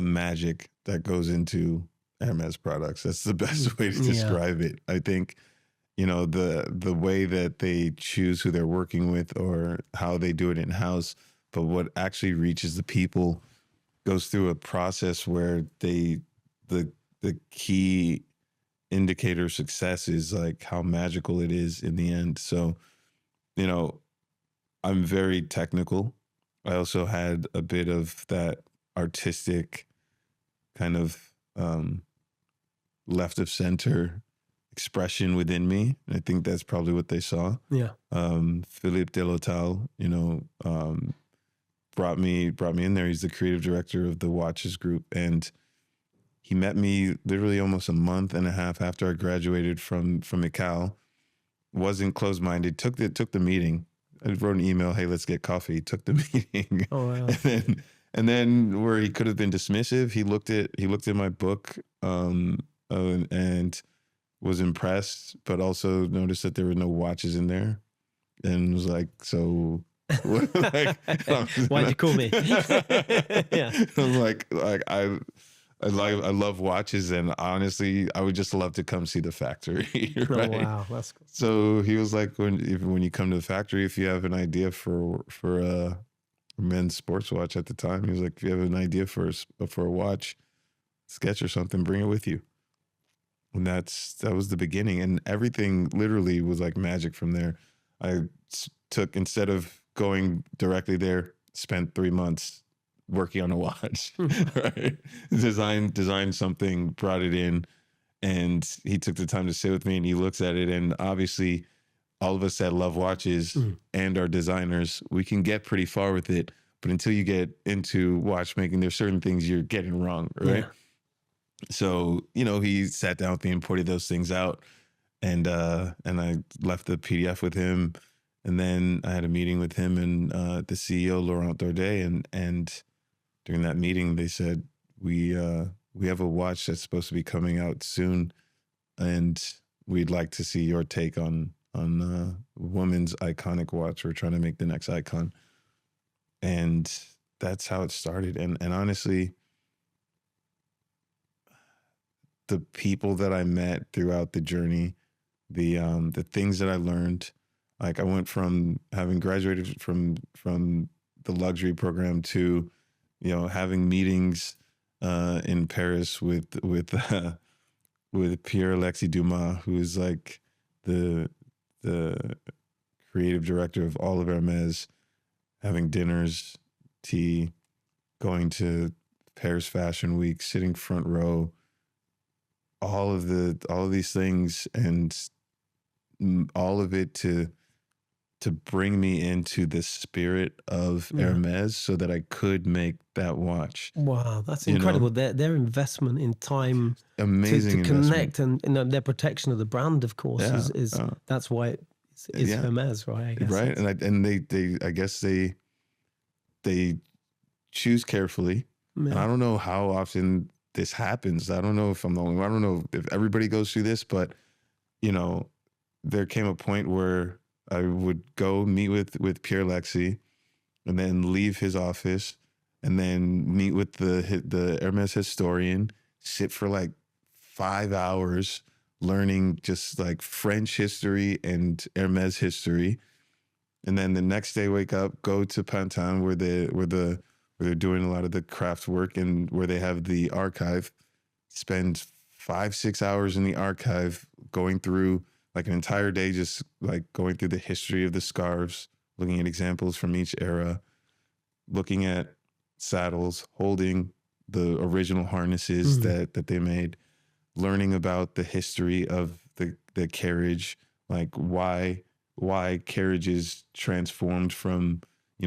magic that goes into Hermès products. That's the best way to describe it. I think, you know, the way that they choose who they're working with or how they do it in-house, but what actually reaches the people goes through a process where the key indicator of success is like how magical it is in the end. So, you know, I'm very technical. I also had a bit of that artistic kind of left of center expression within me. And I think that's probably what they saw. Yeah. Philippe Delotal, brought me in there. He's the creative director of the Watches Group, and he met me literally almost a month and a half after I graduated from ICAL. Wasn't closed-minded. Took the meeting. I wrote an email, "Hey, let's get coffee." Took the meeting. Oh wow. And then where he could have been dismissive, he looked at my book and was impressed, but also noticed that there were no watches in there, and was like, "So, what, like, why'd you call me?" Yeah. I'm like I love watches, and honestly, I would just love to come see the factory. Right? Oh wow, that's cool. So he was like, when you come to the factory, if you have an idea for a men's sports watch at the time, he was like, if you have an idea for a watch, sketch or something, bring it with you. And that was the beginning, and everything literally was like magic from there. I took, instead of going directly there, spent 3 months working on a watch, right? Designed something, brought it in, and he took the time to sit with me, and he looks at it, and obviously all of us that love watches and are designers, we can get pretty far with it, but until you get into watchmaking, there's certain things you're getting wrong, right? Yeah. So, he sat down with me and pointed those things out, and I left the PDF with him, and then I had a meeting with him and the CEO, Laurent Dorday, and during that meeting, they said, we have a watch that's supposed to be coming out soon, and we'd like to see your take on woman's iconic watch. We're trying to make the next icon. And that's how it started. And honestly, the people that I met throughout the journey, the things that I learned, like I went from having graduated from the luxury program to, having meetings in Paris with Pierre-Alexis Dumas, who is like the creative director of all of Hermès, having dinners, tea, going to Paris Fashion Week, sitting front row, all of these things, and all of it to bring me into the spirit of Hermès so that I could make that watch. Wow, that's incredible. Their investment in time, amazing to connect, and their protection of the brand, of course, is that's why it's Hermès, right? I guess. Right, and they I guess they choose carefully. Yeah. And I don't know how often this happens. I don't know if I'm the only one. I don't know if everybody goes through this, but there came a point where I would go meet with Pierre-Alexis and then leave his office and then meet with the Hermès historian, sit for like 5 hours learning just like French history and Hermès history. And then the next day wake up, go to Pantin where they're doing a lot of the craft work and where they have the archive, spend 5-6 hours in the archive going through like an entire day, just like going through the history of the scarves, looking at examples from each era, looking at saddles, holding the original harnesses that they made, learning about the history of the carriage, like why carriages transformed from,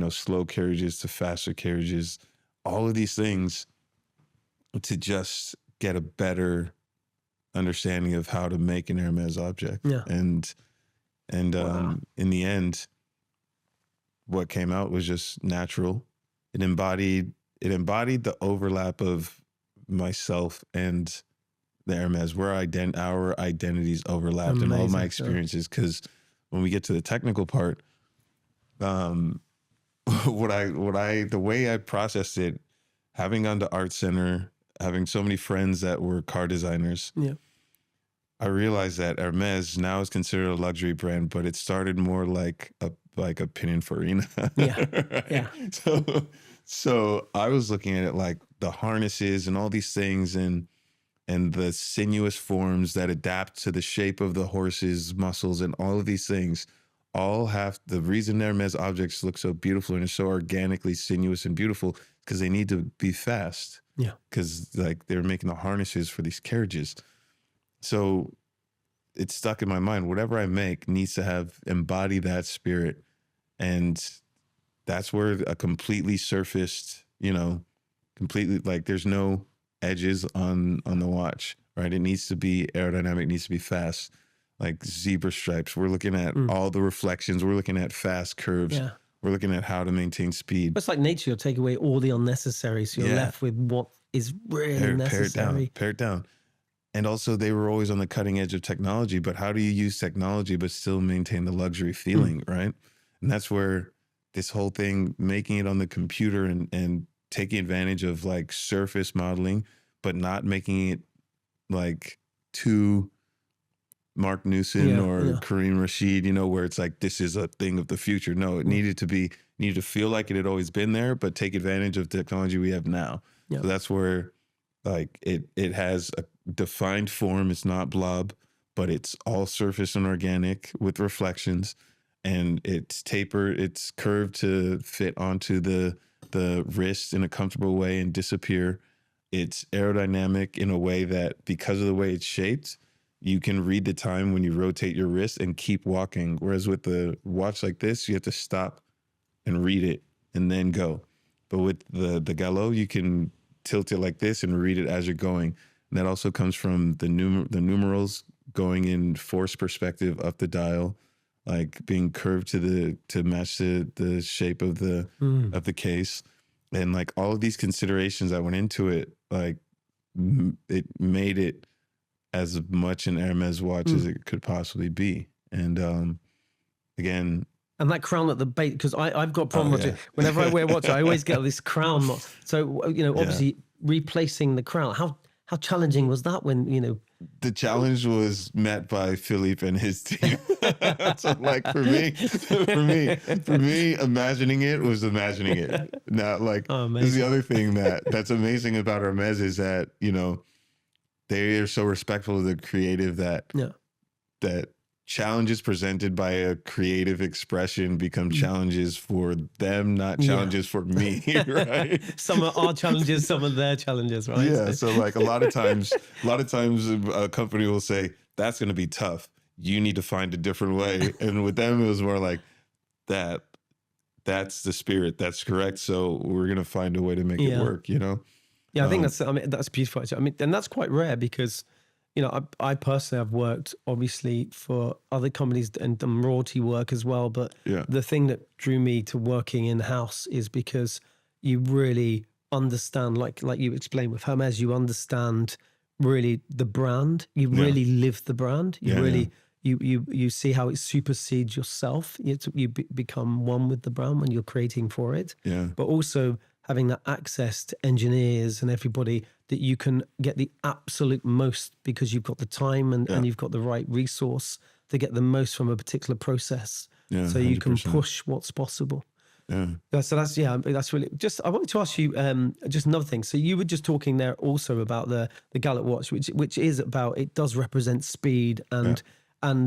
slow carriages to faster carriages, all of these things to just get a better understanding of how to make an Hermès object. Yeah. And wow. In the end, what came out was just natural. It embodied the overlap of myself and the Hermès, where our identities overlapped. Amazing. And all my experiences. Because when we get to the technical part, the way I processed it, having gone to Art Center, having so many friends that were car designers, I realized that Hermès now is considered a luxury brand, but it started more like a Pininfarina. Right? Yeah. So I was looking at it like the harnesses and all these things and the sinuous forms that adapt to the shape of the horse's muscles and all of these things, all have the reason Hermes objects look so beautiful and are so organically sinuous and beautiful because they need to be fast. Yeah. Because like they're making the harnesses for these carriages. So it's stuck in my mind. Whatever I make needs to embody that spirit. And that's where a completely surfaced, completely like there's no edges on the watch, right? It needs to be aerodynamic, it needs to be fast, like zebra stripes. We're looking at all the reflections. We're looking at fast curves. Yeah. We're looking at how to maintain speed. It's like nature. You'll take away all the unnecessary. So you're left with what is really necessary. Pare it down. And also they were always on the cutting edge of technology, but how do you use technology but still maintain the luxury feeling, right? And that's where this whole thing, making it on the computer and taking advantage of like surface modeling, but not making it like too Mark Newson or Kareem Rashid, where it's like, this is a thing of the future. No, it needed to feel like it had always been there, but take advantage of the technology we have now. So that's where like it has a defined form. It's not blob, but it's all surface and organic with reflections, and it's tapered, it's curved to fit onto the wrist in a comfortable way and disappear. It's aerodynamic in a way that because of the way it's shaped, you can read the time when you rotate your wrist and keep walking. Whereas with the watch like this, you have to stop and read it and then go. But with the galop, you can tilt it like this and read it as you're going. And that also comes from the numerals going in force perspective up the dial, like being curved to match the shape of the case. And like all of these considerations that went into it, like it made it as much an Hermes watch as it could possibly be. And again, and that crown at the base, because I've got a problem with it. Whenever I wear a watch, I always get this crown. So, obviously replacing the crown, how challenging was that when, The challenge was met by Philippe and his team. So like for me, imagining it was imagining it. Now, like, this is the other thing that's amazing about Hermes is that, they are so respectful of the creative that challenges presented by a creative expression become challenges for them, not challenges for me, right? Some are our challenges, some are their challenges, right? Yeah, so like a lot of times a company will say, that's going to be tough. You need to find a different way. And with them, it was more like that's the spirit. That's correct. So we're going to find a way to make it work, Yeah, I think that's beautiful. And that's quite rare because, I personally have worked obviously for other companies and done royalty work as well. But the thing that drew me to working in-house is because you really understand, like you explained with Hermes, you understand really the brand. You really live the brand. You see how it supersedes yourself. You become one with the brand when you're creating for it. Yeah. But also having that access to engineers and everybody that you can get the absolute most because you've got the time and you've got the right resource to get the most from a particular process. Yeah, so you 100%. can push what's possible. Yeah. So that's really I wanted to ask you just another thing. So you were just talking there also about the Gallup watch, which is about, it does represent speed and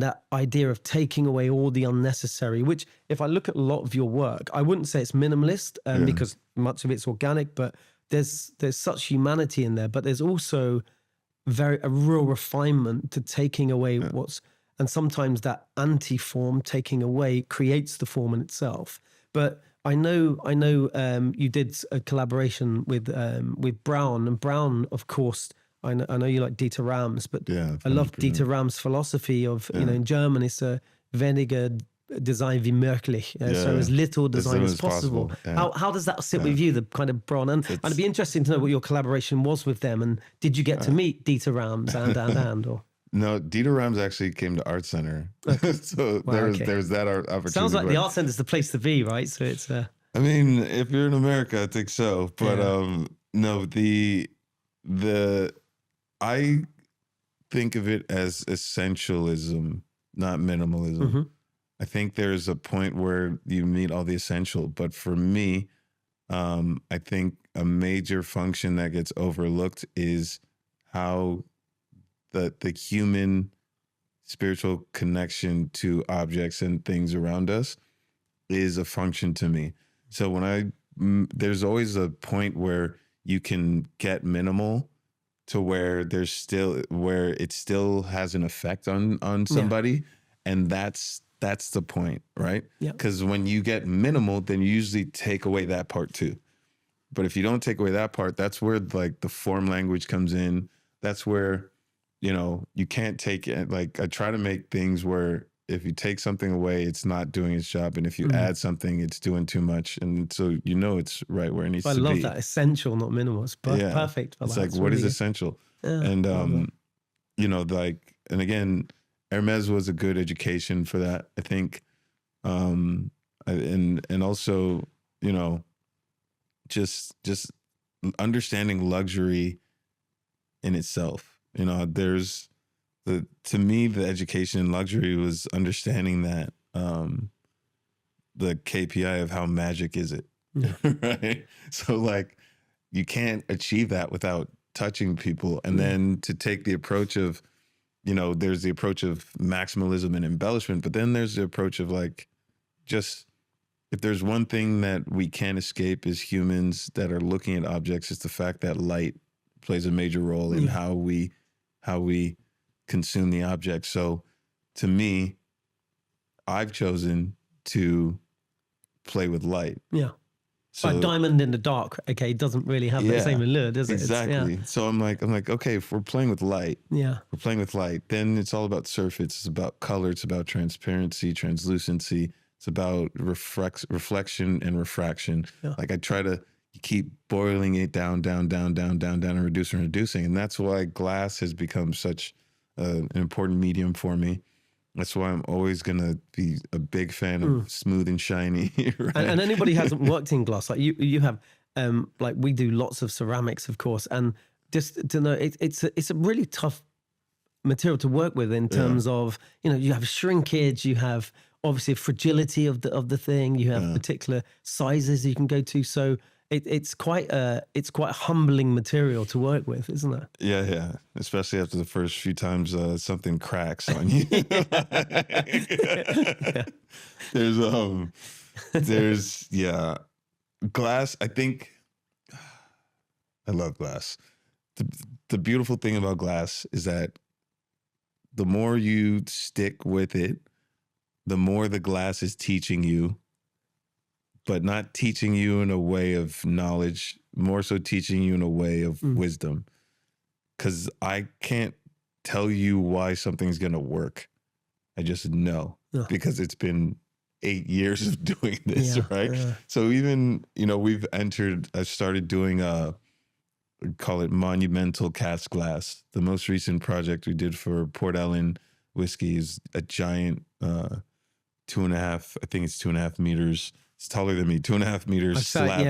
that idea of taking away all the unnecessary, which if I look at a lot of your work, I wouldn't say it's minimalist because much of it's organic, but there's such humanity in there, but there's also a real refinement to taking away and sometimes that anti-form taking away creates the form in itself. But I know you did a collaboration with Brown, and Brown, of course, I know you like Dieter Rams, but I love Dieter Rams' philosophy of, in German, it's a weniger design wie möglich. So as little design as possible. How does that sit with you, the kind of Brown? And it'd be interesting to know what your collaboration was with them. And did you get to meet Dieter Rams and or? No, Dieter Rams actually came to Art Center. So there's that opportunity. Sounds like the Art Center is the place to be, right? So it's I mean, if you're in America, I think so. But no, I think of it as essentialism, not minimalism. Mm-hmm. I think there's a point where you meet all the essential. But for me, I think a major function that gets overlooked is how the human spiritual connection to objects and things around us is a function to me. So there's always a point where you can get minimal to where it still has an effect on somebody. And that's the point, right? Yeah. Because when you get minimal, then you usually take away that part too. But if you don't take away that part, that's where like the form language comes in. That's where, you can't take it. Like I try to make things where if you take something away, it's not doing its job. And if you add something, it's doing too much. And so, it's right where it needs to be. I love that. Essential, not minimal. It's perfect. It's like, what is essential? Yeah, and, and again, Hermès was a good education for that, I think. And also, just understanding luxury in itself. To me, the education in luxury was understanding that the KPI of how magic is it, right? So like you can't achieve that without touching people. And then to take the approach of, there's the approach of maximalism and embellishment, but then there's the approach of like, just if there's one thing that we can't escape as humans that are looking at objects, it's the fact that light plays a major role in how we consume the object. So to me, I've chosen to play with light. Yeah. So a diamond in the dark, okay, doesn't really have the same allure, does it? Exactly. So I'm like, okay, if we're playing with light, then it's all about surface. It's about color. It's about transparency, translucency. It's about reflection and refraction. Yeah. Like I try to keep boiling it down, and reducing. And that's why glass has become such an important medium for me. That's why I'm always going to be a big fan of smooth and shiny. Right? And anybody who hasn't worked in glass, like you have, like we do lots of ceramics, of course. And just to know, it's a really tough material to work with in terms of, you have shrinkage, you have obviously fragility of the thing, you have particular sizes you can go to. So it's quite a humbling material to work with, isn't it? Yeah. Especially after the first few times something cracks on you. There's glass. I think I love glass. The beautiful thing about glass is that the more you stick with it, the more the glass is teaching you, but not teaching you in a way of knowledge, more so teaching you in a way of wisdom. Because I can't tell you why something's going to work. I just know because it's been 8 years of doing this, right? Yeah. So even, I started doing call it monumental cast glass. The most recent project we did for Port Ellen whiskey is a giant 2.5 meters. It's taller than me, 2.5 meters slab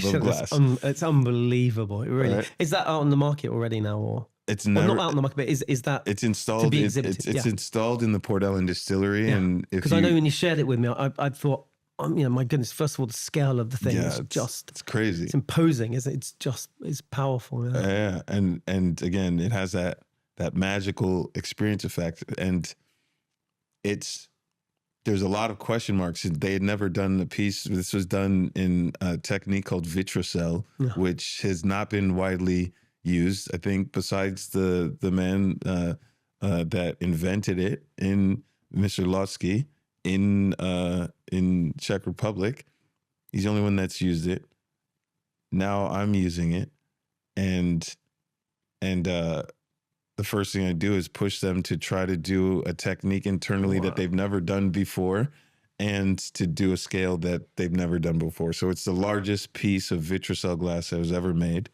of glass. It's unbelievable. It really is. That out on the market already now, or it's never not out on the market? But is that it's installed? To be exhibited? It's installed in the Port Ellen distillery, and because I know when you shared it with me, I thought, my goodness. First of all, the scale of the thing is it's crazy. It's imposing, isn't it? It's powerful. Yeah, and again, it has that magical experience effect, and there's a lot of question marks. They had never done a piece. This was done in a technique called vitrocell, which has not been widely used. I think besides the man that invented it, in Mr. Lotsky in Czech Republic, he's the only one that's used it. Now I'm using it, and the first thing I do is push them to try to do a technique internally that they've never done before, and to do a scale that they've never done before. So it's the largest piece of vitrocell glass that was ever made.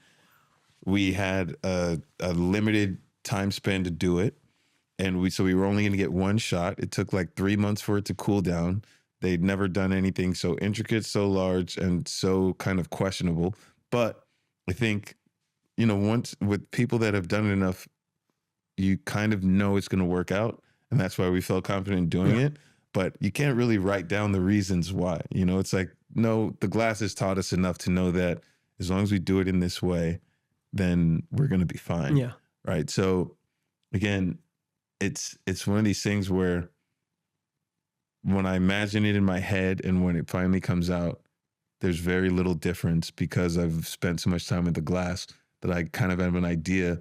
We had a limited time span to do it, and we were only going to get one shot. It took like 3 months for it to cool down. They'd never done anything so intricate, so large, and so kind of questionable. But I think, once with people that have done it enough, you kind of know it's going to work out. And that's why we felt confident in doing it. But you can't really write down the reasons why. It's like, no, the glass has taught us enough to know that as long as we do it in this way, then we're going to be fine. Yeah. Right. So again, it's one of these things where when I imagine it in my head and when it finally comes out, there's very little difference because I've spent so much time with the glass that I kind of have an idea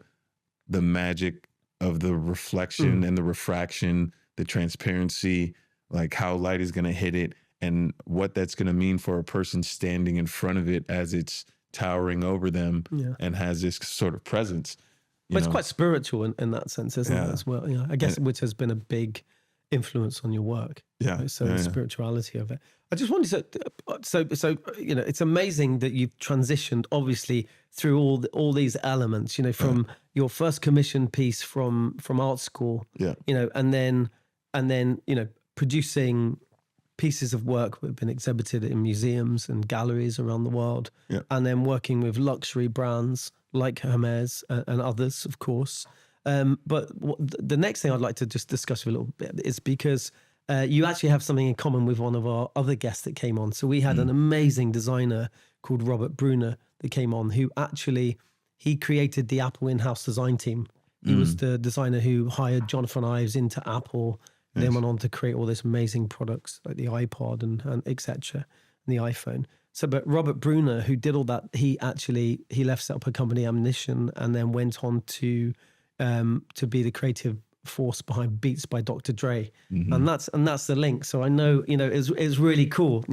the magic of the reflection and the refraction, the transparency, like how light is going to hit it and what that's going to mean for a person standing in front of it as it's towering over them and has this sort of presence. But it's quite spiritual in that sense, isn't it, as well? I guess which has been a big influence on your work. Yeah. So the spirituality of it. I just wanted to, so it's amazing that you've transitioned, obviously, through all these elements, from your first commission piece from art school, and then producing pieces of work that have been exhibited in museums and galleries around the world, and then working with luxury brands like Hermès and others, of course. But the next thing I'd like to just discuss a little bit is because you actually have something in common with one of our other guests that came on. So we had an amazing designer called Robert Brunner that came on, who actually, he created the Apple in-house design team. He was the designer who hired Jonathan Ives into Apple, then went on to create all these amazing products like the iPod and et cetera, and the iPhone. So, but Robert Brunner, who did all that, he left, set up a company, Ammunition, and then went on to be the creative force behind Beats by Dr. Dre, and that's the link. So I know it's really cool,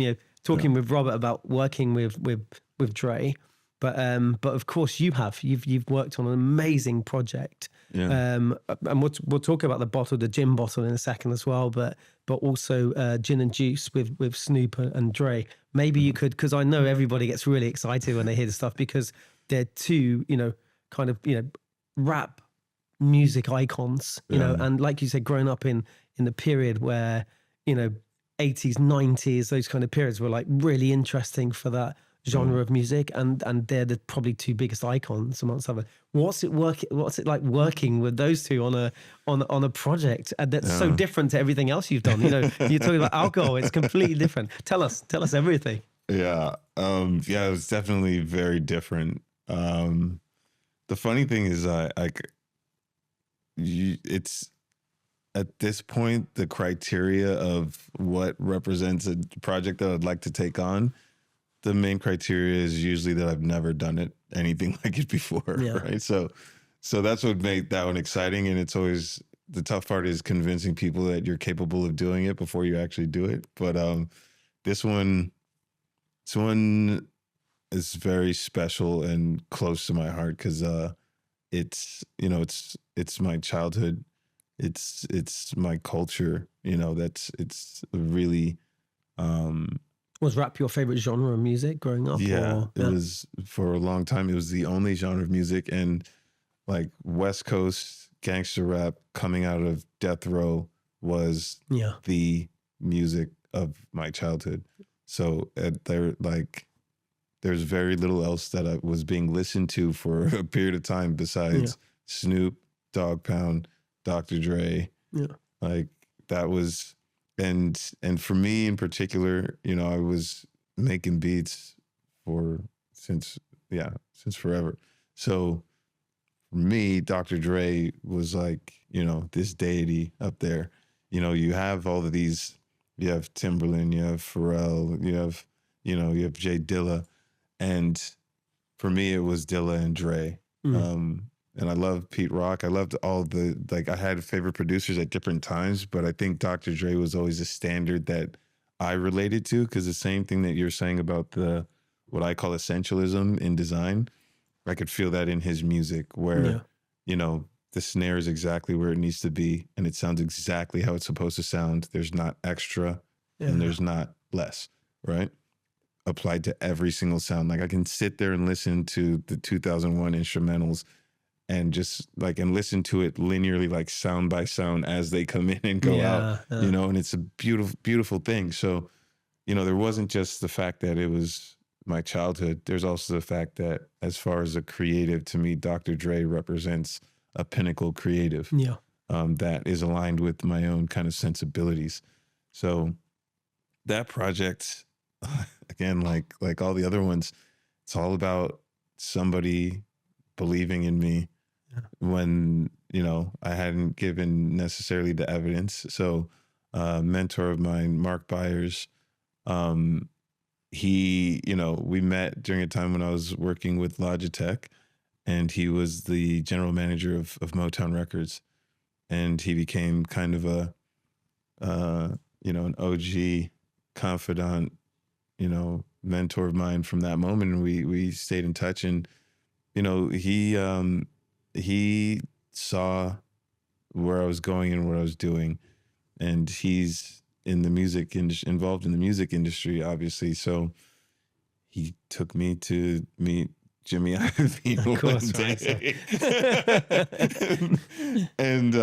talking with Robert about working with Dre, but of course you've worked on an amazing project, and we'll talk about the gin bottle in a second as well, but also gin and juice with Snoop and Dre. Maybe you could, because I know everybody gets really excited when they hear this stuff because they're two kind of rap music icons, and like you said, growing up in the period where 80s, 90s, those kind of periods were like really interesting for that genre of music, and they're the probably two biggest icons amongst other. What's it like working with those two on a project that's so different to everything else you've done? You're talking about alcohol, it's completely different. Tell us everything. It was definitely very different. The funny thing is it's at this point, the criteria of what represents a project that I'd like to take on, the main criteria is usually that I've never done anything like it before, right? So that's what made that one exciting. And it's always, the tough part is convincing people that you're capable of doing it before you actually do it. But this one is very special and close to my heart because it's my childhood, it's my culture, it's really Was rap your favorite genre of music growing up? It was, for a long time it was the only genre of music, and like West Coast gangster rap coming out of Death Row was the music of my childhood. So there's very little else that was being listened to for a period of time besides Snoop, Dogg Pound, Dr. Dre. Like that was, and for me in particular, I was making beats since forever. So for me, Dr. Dre was like, this deity up there. You have all of these, you have Timberland, you have Pharrell, you have Jay Dilla. And for me, it was Dilla and Dre. And I loved Pete Rock. I loved all I had favorite producers at different times, but I think Dr. Dre was always a standard that I related to, because the same thing that you're saying about what I call essentialism in design, I could feel that in his music where, the snare is exactly where it needs to be and it sounds exactly how it's supposed to sound. There's not extra and there's not less, right? Applied to every single sound. Like I can sit there and listen to the 2001 instrumentals and just and listen to it linearly, like sound by sound as they come in and go out, and it's a beautiful, beautiful thing. So, there wasn't just the fact that it was my childhood. There's also the fact that as far as a creative, to me, Dr. Dre represents a pinnacle creative that is aligned with my own kind of sensibilities. So that project, again, like all the other ones, it's all about somebody believing in me when, I hadn't given necessarily the evidence. So a mentor of mine, Mark Byers, he, we met during a time when I was working with Logitech, and he was the general manager of Motown Records. And he became kind of an OG confidant, mentor of mine from that moment. And we stayed in touch. And, he saw where I was going and what I was doing. And he's in the music involved in the music industry, obviously. So he took me to meet Jimmy Iovine one day. And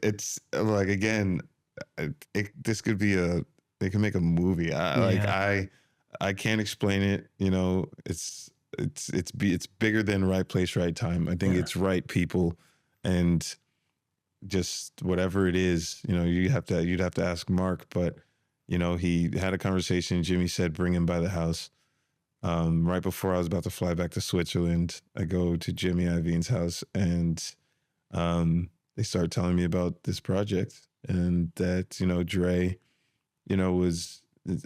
it's like, again, this could be they can make a movie. I can't explain it. It's bigger than right place, right time. I think it's right people, and just whatever it is, you'd have to ask Mark. But he had a conversation. Jimmy said, bring him by the house. Right before I was about to fly back to Switzerland, I go to Jimmy Iovine's house, and they start telling me about this project, and that Dre,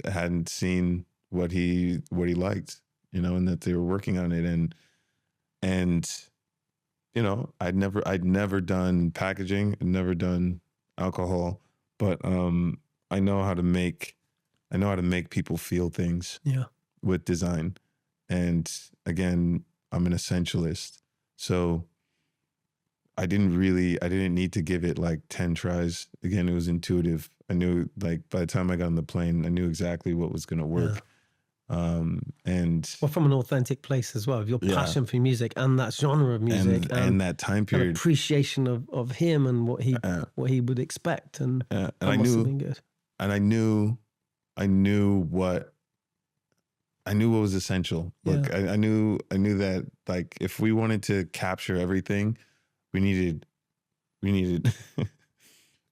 hadn't seen what he liked, and that they were working on it, and I'd never done packaging, I'd never done alcohol, but I know how to make people feel things. Yeah. With design. And again, I'm an essentialist. So I didn't need to give it like 10 tries. Again, it was intuitive. I knew, like, by the time I got on the plane, I knew exactly what was going to work. And from an authentic place as well, of your passion for music and that genre of music and that time period, appreciation of him and what he would expect. And I must have been good. And I knew what was essential. Look, I knew that, like, if we wanted to capture everything, we needed a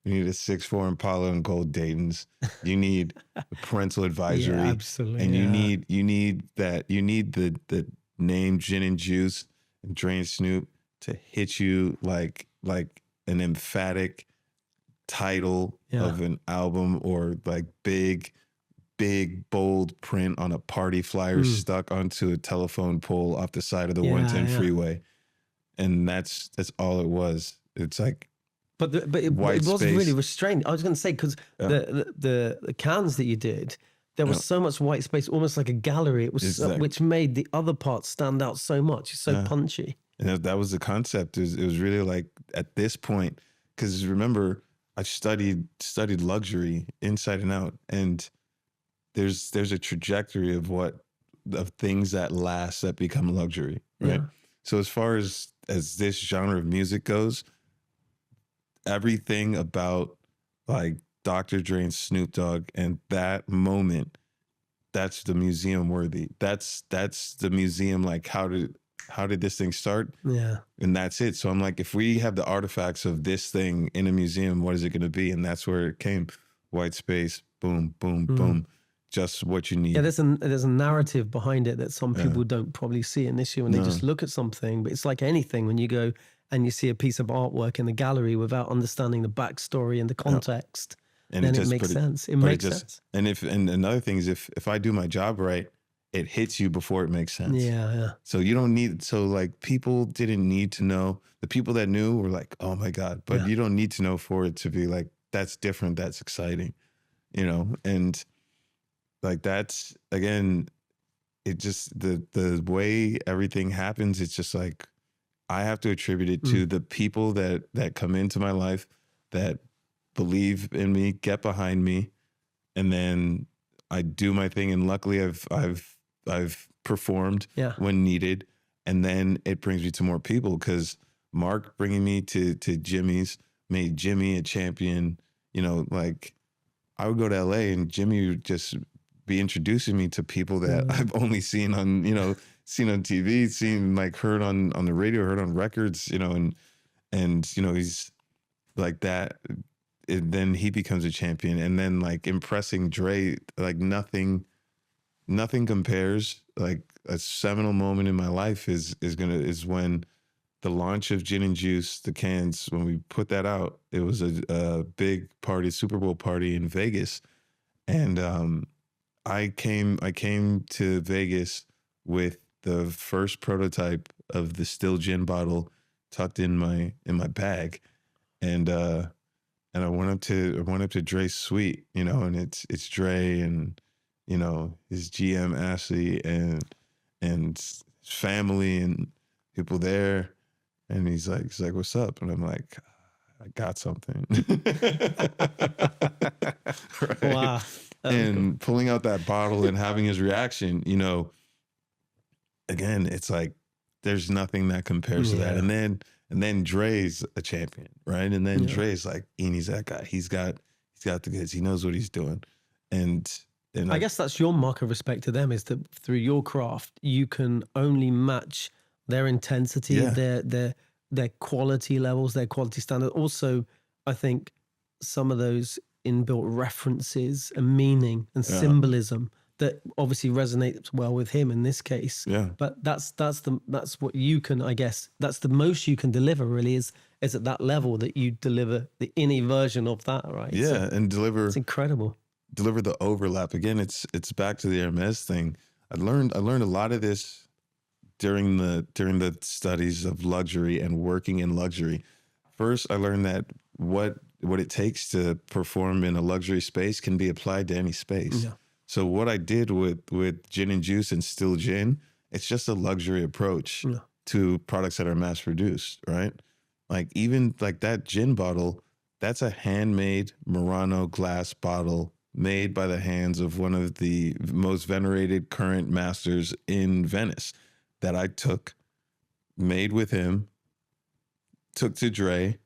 6'4" Impala and gold Dayton's. You need a parental advisory. Absolutely. And you need the name Gin and Juice and Dre and Snoop to hit you like an emphatic title of an album, or like big bold print on a party flyer stuck onto a telephone pole off the side of the 110 freeway. And that's all it was. It's like, but it was really restrained. I was going to say, because the cans that you did, there was so much white space, almost like a gallery. It was which made the other parts stand out so much. It's so punchy. And that was the concept. It was really like, at this point, because remember, I studied luxury inside and out, and there's a trajectory of things that last, that become luxury, right? So as far as this genre of music goes, everything about like Dr. Dre and Snoop Dogg and that moment, that's the museum worthy. That's the museum. Like, how did this thing start? Yeah. And that's it. So I'm like, if we have the artifacts of this thing in a museum, what is it going to be? And that's where it came. White space, boom, boom, boom. Just what you need. Yeah, there's a narrative behind it that some people don't probably see an issue when they just look at something. But it's like anything, when you go and you see a piece of artwork in the gallery without understanding the backstory and the context, and then it makes sense. It makes sense. And another thing is, if I do my job right, it hits you before it makes sense. Yeah. So you don't need, like, people didn't need to know. The people that knew were like, oh my God, but you don't need to know for it to be like, that's different, that's exciting, and like, that's, again, it just, the way everything happens, it's just like, I have to attribute it to the people that come into my life, that believe in me, get behind me, and then I do my thing. And luckily I've performed when needed. And then it brings me to more people, because Mark bringing me to Jimmy's made Jimmy a champion. Like, I would go to LA and Jimmy would just be introducing me to people that I've only seen on TV, seen, like, heard on the radio, heard on records, and he's like that. Then he becomes a champion, and then, like, impressing Dre, like, nothing compares. Like, a seminal moment in my life is when the launch of Gin and Juice, the cans, when we put that out, it was a big party, Super Bowl party in Vegas. And I came to Vegas with the first prototype of the still gin bottle tucked in my bag. And I went up to Dre's suite, you know, and it's Dre and, you know, his GM Ashley and his family and people there. And he's like, what's up? And I'm like, I got something. Right? Wow. And pulling out that bottle and having his reaction, you know, again, it's like there's nothing that compares to that. And then Dre's a champion, right? And then Dre's like, Ini's that guy. He's got the goods. He knows what he's doing. And I guess that's your mark of respect to them, is that through your craft, you can only match their intensity, their quality levels, their quality standard. Also, I think some of those inbuilt references and meaning and symbolism that obviously resonates well with him in this case. Yeah. But that's what you can, I guess, that's the most you can deliver really is at that level that you deliver the Ini version of that, right? Yeah, so and deliver. It's incredible. Deliver the overlap. Again, it's back to the Hermès thing. I learned a lot of this during the studies of luxury and working in luxury. First, I learned that what it takes to perform in a luxury space can be applied to any space. Yeah. So what I did with Gin and Juice and Still Gin, it's just a luxury approach to products that are mass produced, right? Like even like that gin bottle, that's a handmade Murano glass bottle made by the hands of one of the most venerated current masters in Venice that I took, made with him, took to Dre,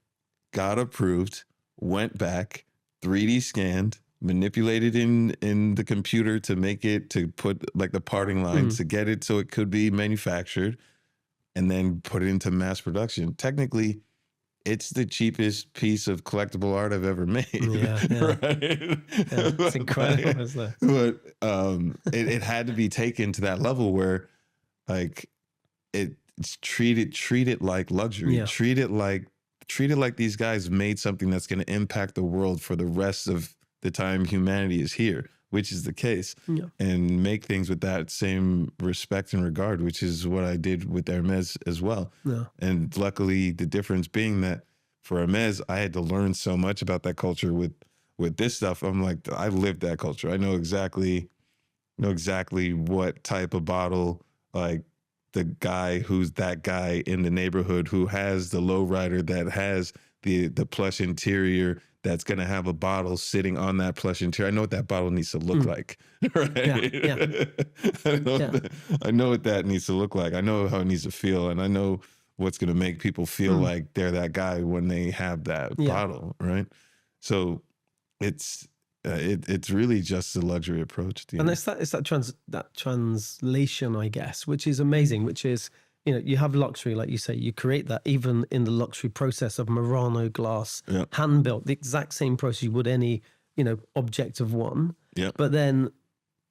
got approved, went back, 3D scanned, manipulated in the computer to make it, to put like the parting line, to get it so it could be manufactured, and then put it into mass production. Technically, it's the cheapest piece of collectible art I've ever made. Yeah. Right? Yeah, it's incredible, isn't it? But it had to be taken to that level where like it's treated like luxury. Yeah. Treat it like these guys made something that's going to impact the world for the rest of the time humanity is here, which is the case. Yeah. And make things with that same respect and regard, which is what I did with Hermès as well. Yeah. And luckily, the difference being that for Hermès, I had to learn so much about that culture. With this stuff, I'm like, I lived that culture. I know exactly what type of bottle, like the guy who's that guy in the neighborhood who has the lowrider that has the plush interior that's going to have a bottle sitting on that plush interior. I know what that bottle needs to look like, right? Yeah. I know what that needs to look like. I know how it needs to feel, and I know what's going to make people feel like they're that guy when they have that bottle, right? So it's really just a luxury approach. And it's that translation, I guess, which is amazing, which is, you know, you have luxury, like you say, you create that even in the luxury process of Murano glass, hand built, the exact same process you would any, you know, object of one. Yeah. But then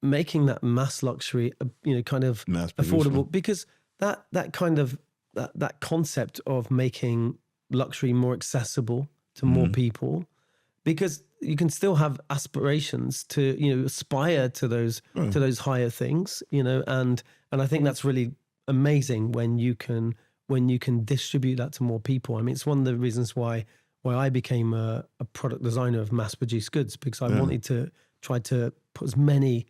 making that mass luxury, you know, kind of affordable, because that kind of that concept of making luxury more accessible to more people, because you can still have aspirations to, you know, aspire to those higher things, you know, and I think that's really amazing when you can distribute that to more people. I mean, it's one of the reasons why I became a product designer of mass produced goods, because I wanted to try to put as many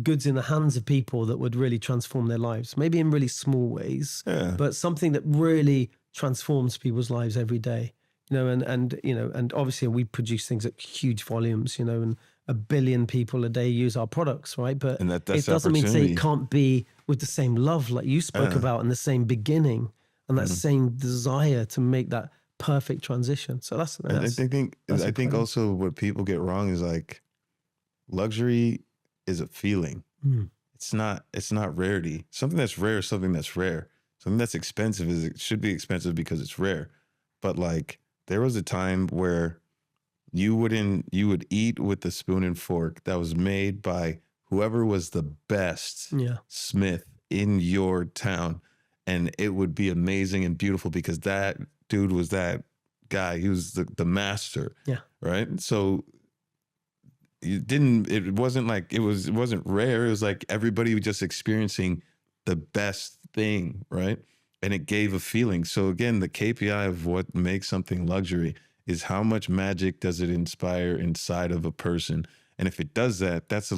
goods in the hands of people that would really transform their lives, maybe in really small ways, but something that really transforms people's lives every day. You know, and you know, and obviously we produce things at huge volumes, you know, and 1 billion people a day use our products, right? But it doesn't mean to say it can't be with the same love like you spoke about, and the same beginning and that same desire to make that perfect transition. So that's I think also what people get wrong is like luxury is a feeling. It's not rarity. Something that's rare is something that's rare. Something that's expensive it should be expensive because it's rare. But like there was a time where you would eat with the spoon and fork that was made by whoever was the best smith in your town. and it would be amazing and beautiful because that dude was that guy. He was the master. Yeah. Right. So it wasn't like it wasn't rare. It was like everybody was just experiencing the best thing. Right. And it gave a feeling. So again, the KPI of what makes something luxury is how much magic does it inspire inside of a person. And if it does that, that's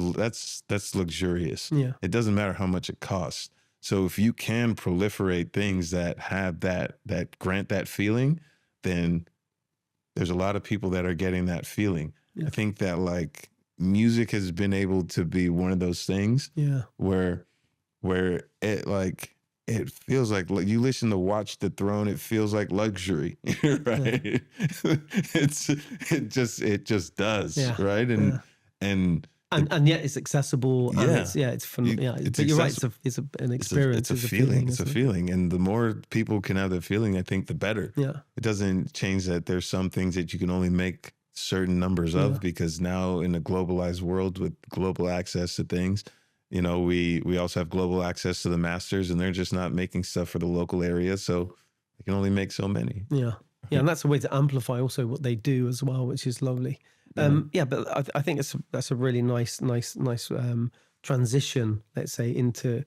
luxurious. Yeah. It doesn't matter how much it costs. So if you can proliferate things that have that grant that feeling, then there's a lot of people that are getting that feeling. Yeah. I think that like music has been able to be one of those things where it like it feels like you listen to Watch the Throne, it feels like luxury, right? Yeah. it just does, right? And yet it's accessible. And it's fun. But you're right. It's an experience. It's a feeling. It's a feeling. And the more people can have the feeling, I think the better. Yeah. It doesn't change that there's some things that you can only make certain numbers of because now in a globalized world with global access to things, you know, we also have global access to the masters, and they're just not making stuff for the local area. So they can only make so many. Yeah. Yeah. And that's a way to amplify also what they do as well, which is lovely. But I think that's a really nice transition, let's say, into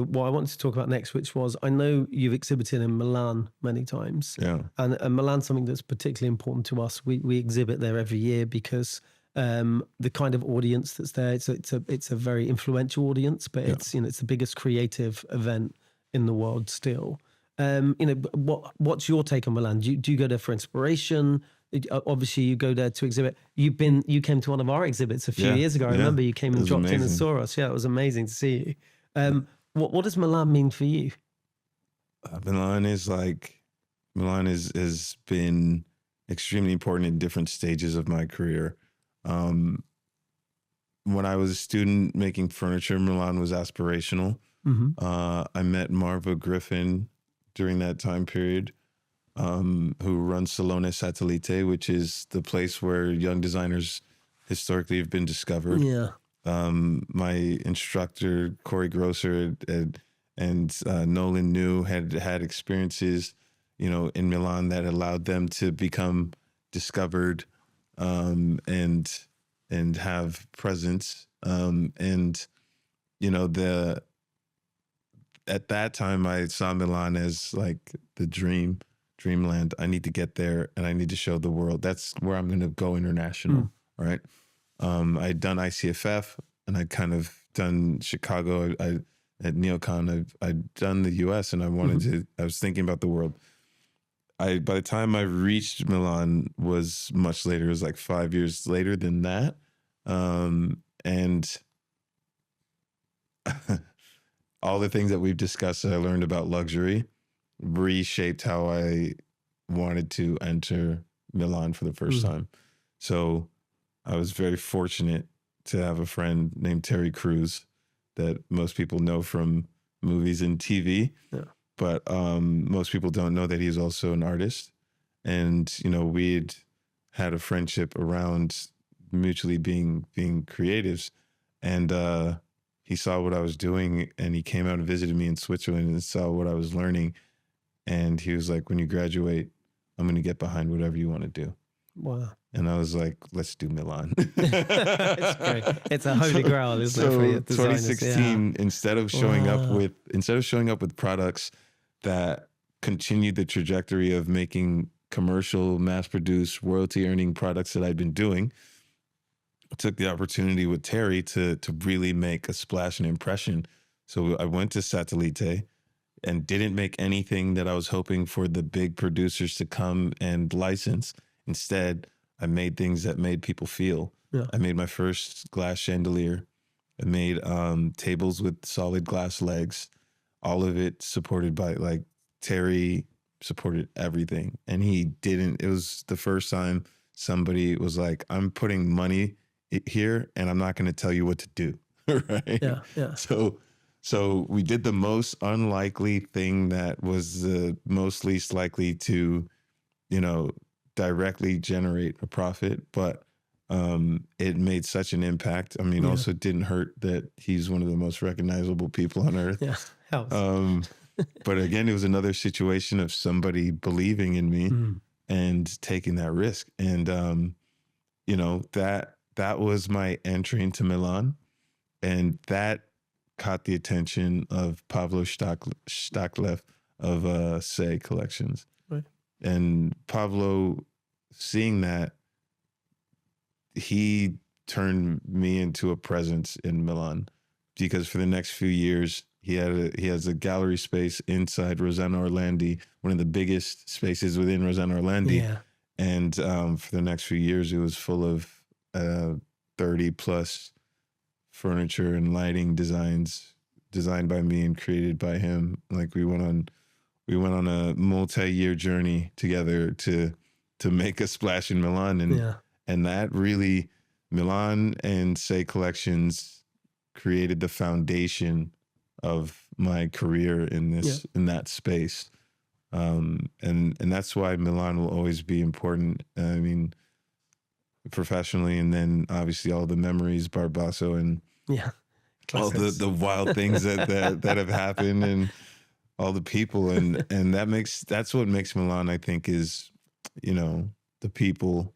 what I wanted to talk about next, which was, I know you've exhibited in Milan many times. Yeah. And Milan's something that's particularly important to us. We exhibit there every year because the kind of audience that's there, it's a very influential audience, but it's the biggest creative event in the world still. What's your take on Milan? Do you go there for inspiration? Obviously, you go there to exhibit. You came to one of our exhibits a few years ago. I remember you came and dropped in and saw us. Yeah, it was amazing to see you. What does Milan mean for you? Milan has been extremely important in different stages of my career. When I was a student making furniture, Milan was aspirational. Mm-hmm. I met Marva Griffin during that time period, who runs Salone Satellite, which is the place where young designers historically have been discovered. Yeah. My instructor, Corey Grosser, and Nolan New had experiences, you know, in Milan that allowed them to become discovered, and have presence. And, you know, at that time I saw Milan as like the dreamland. I need to get there and I need to show the world. That's where I'm going to go international. Right. I'd done ICFF and I'd kind of done Chicago. At NeoCon, I'd done the US, and I wanted I was thinking about the world. By the time I reached Milan was much later. It was like 5 years later than that. And all the things that we've discussed that I learned about luxury reshaped how I wanted to enter Milan for the first time. So I was very fortunate to have a friend named Terry Crews that most people know from movies and TV. Yeah. But most people don't know that he's also an artist. And, you know, we'd had a friendship around mutually being creatives. And he saw what I was doing, and he came out and visited me in Switzerland and saw what I was learning. And he was like, when you graduate, I'm going to get behind whatever you want to do. Wow. And I was like, let's do Milan. It's great. It's a holy grail, isn't it? For 2016, instead of showing up with products that continued the trajectory of making commercial, mass-produced, royalty-earning products that I'd been doing, I took the opportunity with Terry to really make a splash and impression. So I went to Satellite and didn't make anything that I was hoping for the big producers to come and license. Instead, I made things that made people feel. Yeah. I made my first glass chandelier. I made tables with solid glass legs. All of it supported by, like, Terry supported everything. And it was the first time somebody was like, I'm putting money here and I'm not going to tell you what to do. Right? Yeah, yeah. So we did the most unlikely thing that was the most least likely to, you know, directly generate a profit, but it made such an impact. I mean, also didn't hurt that he's one of the most recognizable people on earth. Yeah, helps. But again, it was another situation of somebody believing in me Mm. and taking that risk. And that was my entry into Milan, and that caught the attention of Pablo Staklev of Say Collections. Right. And Pablo, seeing that, he turned me into a presence in Milan, because for the next few years he has a gallery space inside Rosanna Orlandi, one of the biggest spaces within Rosanna Orlandi. Yeah. And for the next few years, it was full of 30 plus furniture and lighting designs designed by me and created by him. Like we went on a multi-year journey together to make a splash in Milan. And that really, Milan and Say Collections created the foundation of my career in that space. And that's why Milan will always be important. I mean, professionally, and then obviously all the memories, Barbasso, and all the wild things that have happened, and all the people, and that's what makes Milan, I think, is, the people,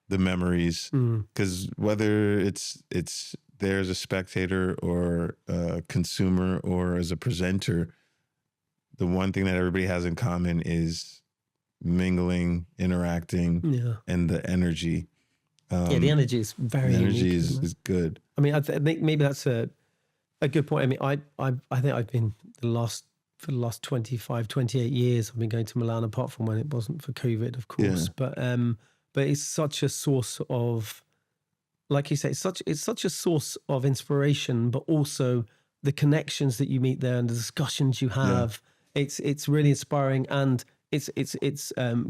the memories, because whether it's there as a spectator or a consumer or as a presenter, the one thing that everybody has in common is mingling, interacting, and the energy. The energy is very unique. The energy is good. I mean, I think maybe that's a good point. I mean, I think I've been for the last 25, 28 years, I've been going to Milan, apart from when it wasn't for COVID, of course. Yeah. But it's such a source of, like you say, it's such a source of inspiration, but also the connections that you meet there and the discussions you have. Yeah. It's really inspiring, and it's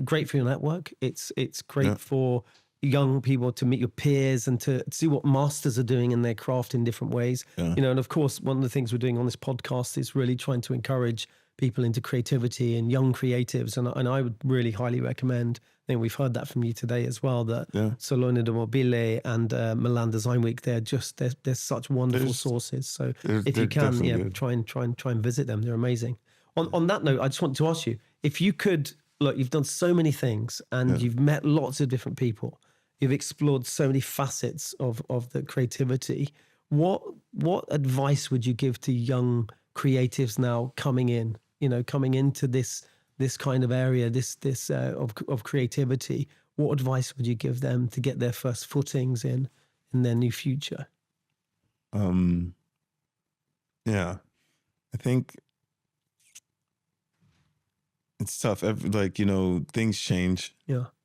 great for your network. It's great for young people to meet your peers and to see what masters are doing in their craft in different ways. Yeah. And of course, one of the things we're doing on this podcast is really trying to encourage people into creativity and young creatives. And I would really highly recommend, I think we've heard that from you today as well, that Salone del Mobile and Milan Design Week, they're such wonderful sources. So if you can, try and visit them. They're amazing. On that note, I just want to ask you, if you could, look, you've done so many things and you've met lots of different people. You've explored so many facets of the creativity. What advice would you give to young creatives now coming into this kind of area, this of creativity? What advice would you give them to get their first footings in their new future? I think it's tough. Things change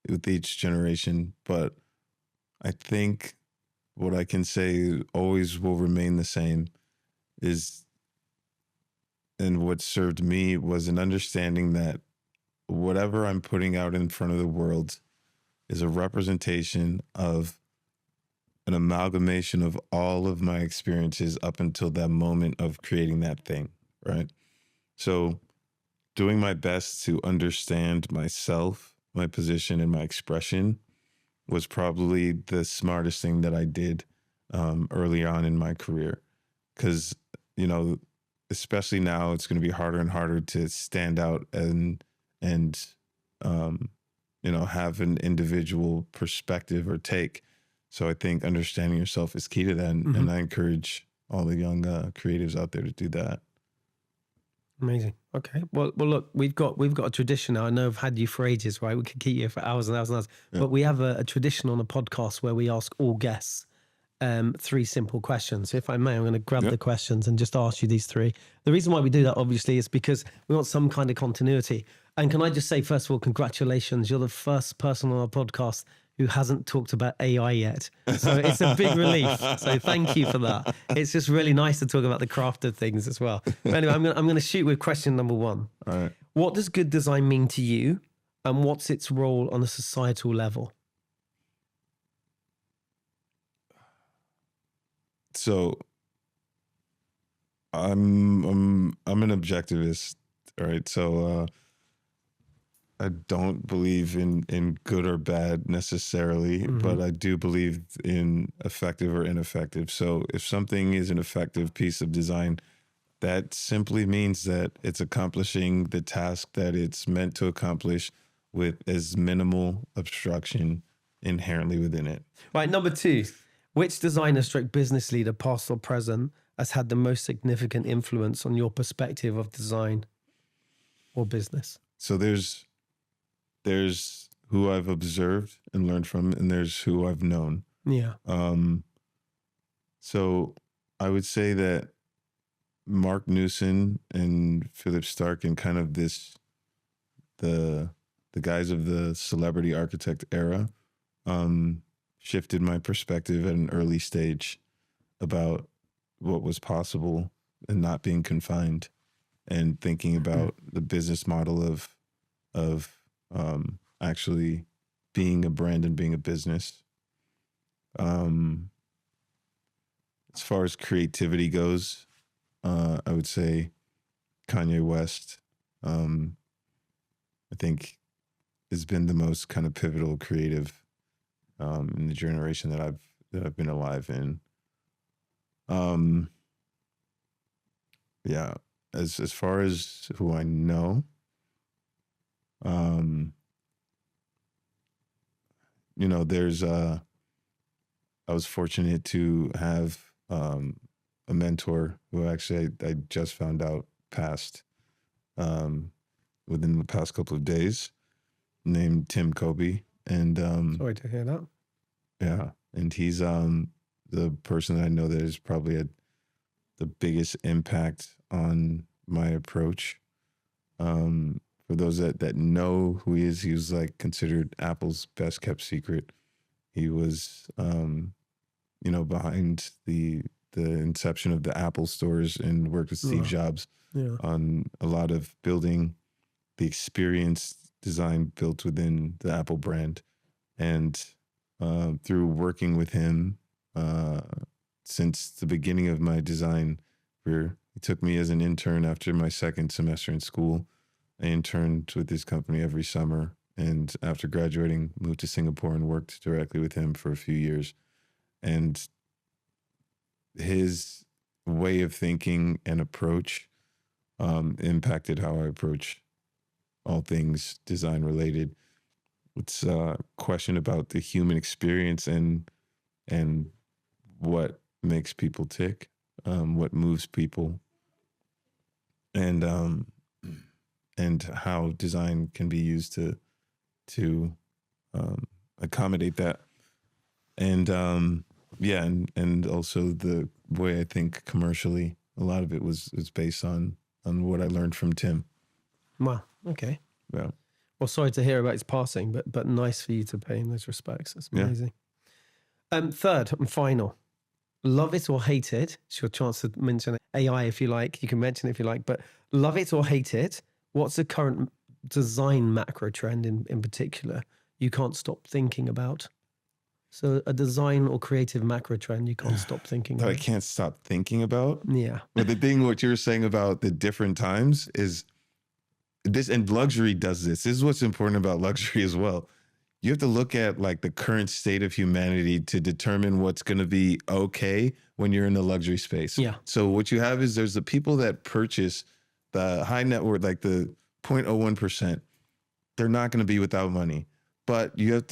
with each generation, but I think what I can say always will remain the same is, and what served me was an understanding that whatever I'm putting out in front of the world is a representation of an amalgamation of all of my experiences up until that moment of creating that thing, right? So doing my best to understand myself, my position, and my expression was probably the smartest thing that I did early on in my career. Because, especially now, it's going to be harder and harder to stand out and have an individual perspective or take. So I think understanding yourself is key to that. And I encourage all the young creatives out there to do that. Amazing. Okay. Well, look, we've got a tradition now. I know I've had you for ages, right? We could keep you for hours and hours and hours. Yeah. But we have a tradition on the podcast where we ask all guests 3 simple questions. So if I may, I'm going to grab the questions and just ask you these 3. The reason why we do that, obviously, is because we want some kind of continuity. And can I just say, first of all, congratulations. You're the first person on our podcast who hasn't talked about AI yet. So it's a big relief. So thank you for that. It's just really nice to talk about the craft of things as well. But anyway, I'm going to shoot with question number 1. All right. What does good design mean to you, and what's its role on a societal level? So I'm an objectivist, right? So I don't believe in good or bad necessarily, but I do believe in effective or ineffective. So if something is an effective piece of design, That simply means that it's accomplishing the task that it's meant to accomplish with as minimal obstruction inherently within it. Right, number 2. Which designer stroke business leader, past or present, has had the most significant influence on your perspective of design or business? So there's who I've observed and learned from, and there's who I've known. Yeah. So I would say that Mark Newson and Philip Stark and kind of the guys of the celebrity architect era shifted my perspective at an early stage about what was possible and not being confined, and thinking about the business model of actually being a brand and being a business. As far as creativity goes, I would say Kanye West, I think, has been the most kind of pivotal creative in the generation that I've been alive in. Yeah, as far as who I know, you know, there's I was fortunate to have a mentor who actually I just found out passed within the past couple of days, named Tim Kobe. And Sorry to hear that. yeah, and he's the person that I know that has probably had the biggest impact on my approach. For those that know who he is, he was like considered Apple's best kept secret. He was you know, behind the inception of the Apple stores and worked with Steve Jobs on a lot of building the experience design built within the Apple brand. And through working with him since the beginning of my design career, he took me as an intern after my second semester in school. I interned with his company every summer, and after graduating, moved to Singapore and worked directly with him for a few years. And his way of thinking and approach impacted how I approach all things design related. It's a question about the human experience and what makes people tick, what moves people, and how design can be used to accommodate that. And yeah, and also the way I think commercially, a lot of it was based on what I learned from Tim. Wow. Okay. Yeah. Well, sorry to hear about his passing, but nice for you to pay him those respects. That's amazing. Yeah. Third and final, love it or hate it. It's your chance to mention AI if you like. You can mention it if you like, but love it or hate it. What's the current design macro trend in particular you can't stop thinking about? So a design or creative macro trend you can't stop thinking that about. I can't stop thinking about? Yeah. But the thing, what you were saying about the different times is this, and luxury does this. This is what's important about luxury as well. You have to look at like the current state of humanity to determine what's going to be okay when you're in the luxury space. Yeah. So what you have is there's the people that purchase the high net worth, like the 0.01%. They're not going to be without money. But you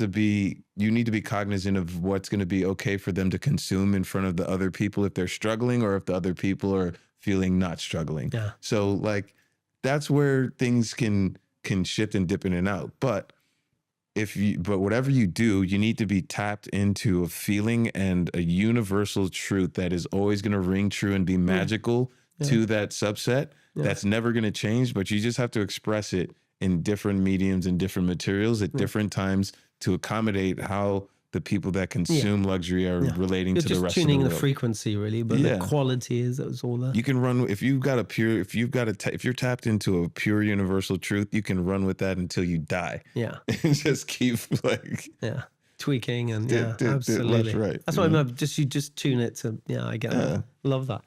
need to be cognizant of what's going to be okay for them to consume in front of the other people if they're struggling, or if the other people are feeling not struggling. Yeah. So like that's where things can shift and dip in and out. But whatever you do, you need to be tapped into a feeling and a universal truth that is always going to ring true and be magical to that subset. That's never going to change, but you just have to express it in different mediums and different materials at different times to accommodate how the people that consume luxury are relating to the rest of the world. Just tuning the frequency, really, but the quality is all there. You can run if you're tapped into a pure universal truth, you can run with that until you die. Yeah, and just keep like tweaking and absolutely. Right. That's why you just tune it to. Yeah, I get that. Love that.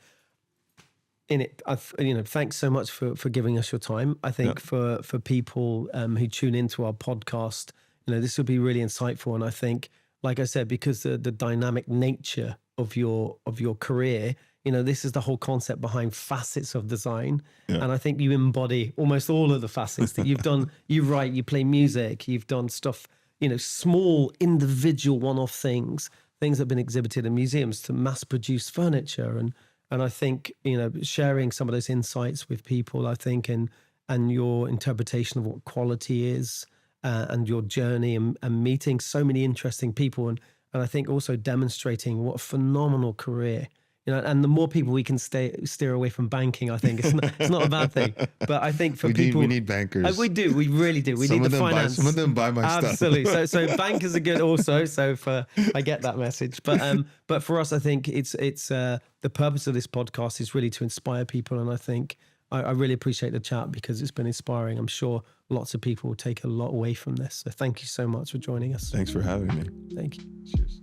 Thanks so much for giving us your time. I think for people who tune into our podcast, this will be really insightful. And I think, like I said, because the dynamic nature of your career, you know, this is the whole concept behind facets of design. Yeah. And I think you embody almost all of the facets that you've done. You write, you play music, you've done stuff, you know, small individual one-off things that have been exhibited in museums, to mass produce furniture. And I think, you know, sharing some of those insights with people, I think, and your interpretation of what quality is, and your journey, and meeting so many interesting people. And I think also demonstrating what a phenomenal career, you know, and the more people we can steer away from banking, I think it's not a bad thing. But I think for people, we need bankers. We really do. We need the finance. Some of them buy my stuff. Absolutely. So bankers are good also. So I get that message. But for us, I think it's the purpose of this podcast is really to inspire people. And I think I really appreciate the chat, because it's been inspiring. I'm sure lots of people will take a lot away from this. So thank you so much for joining us. Thanks for having me. Thank you. Cheers.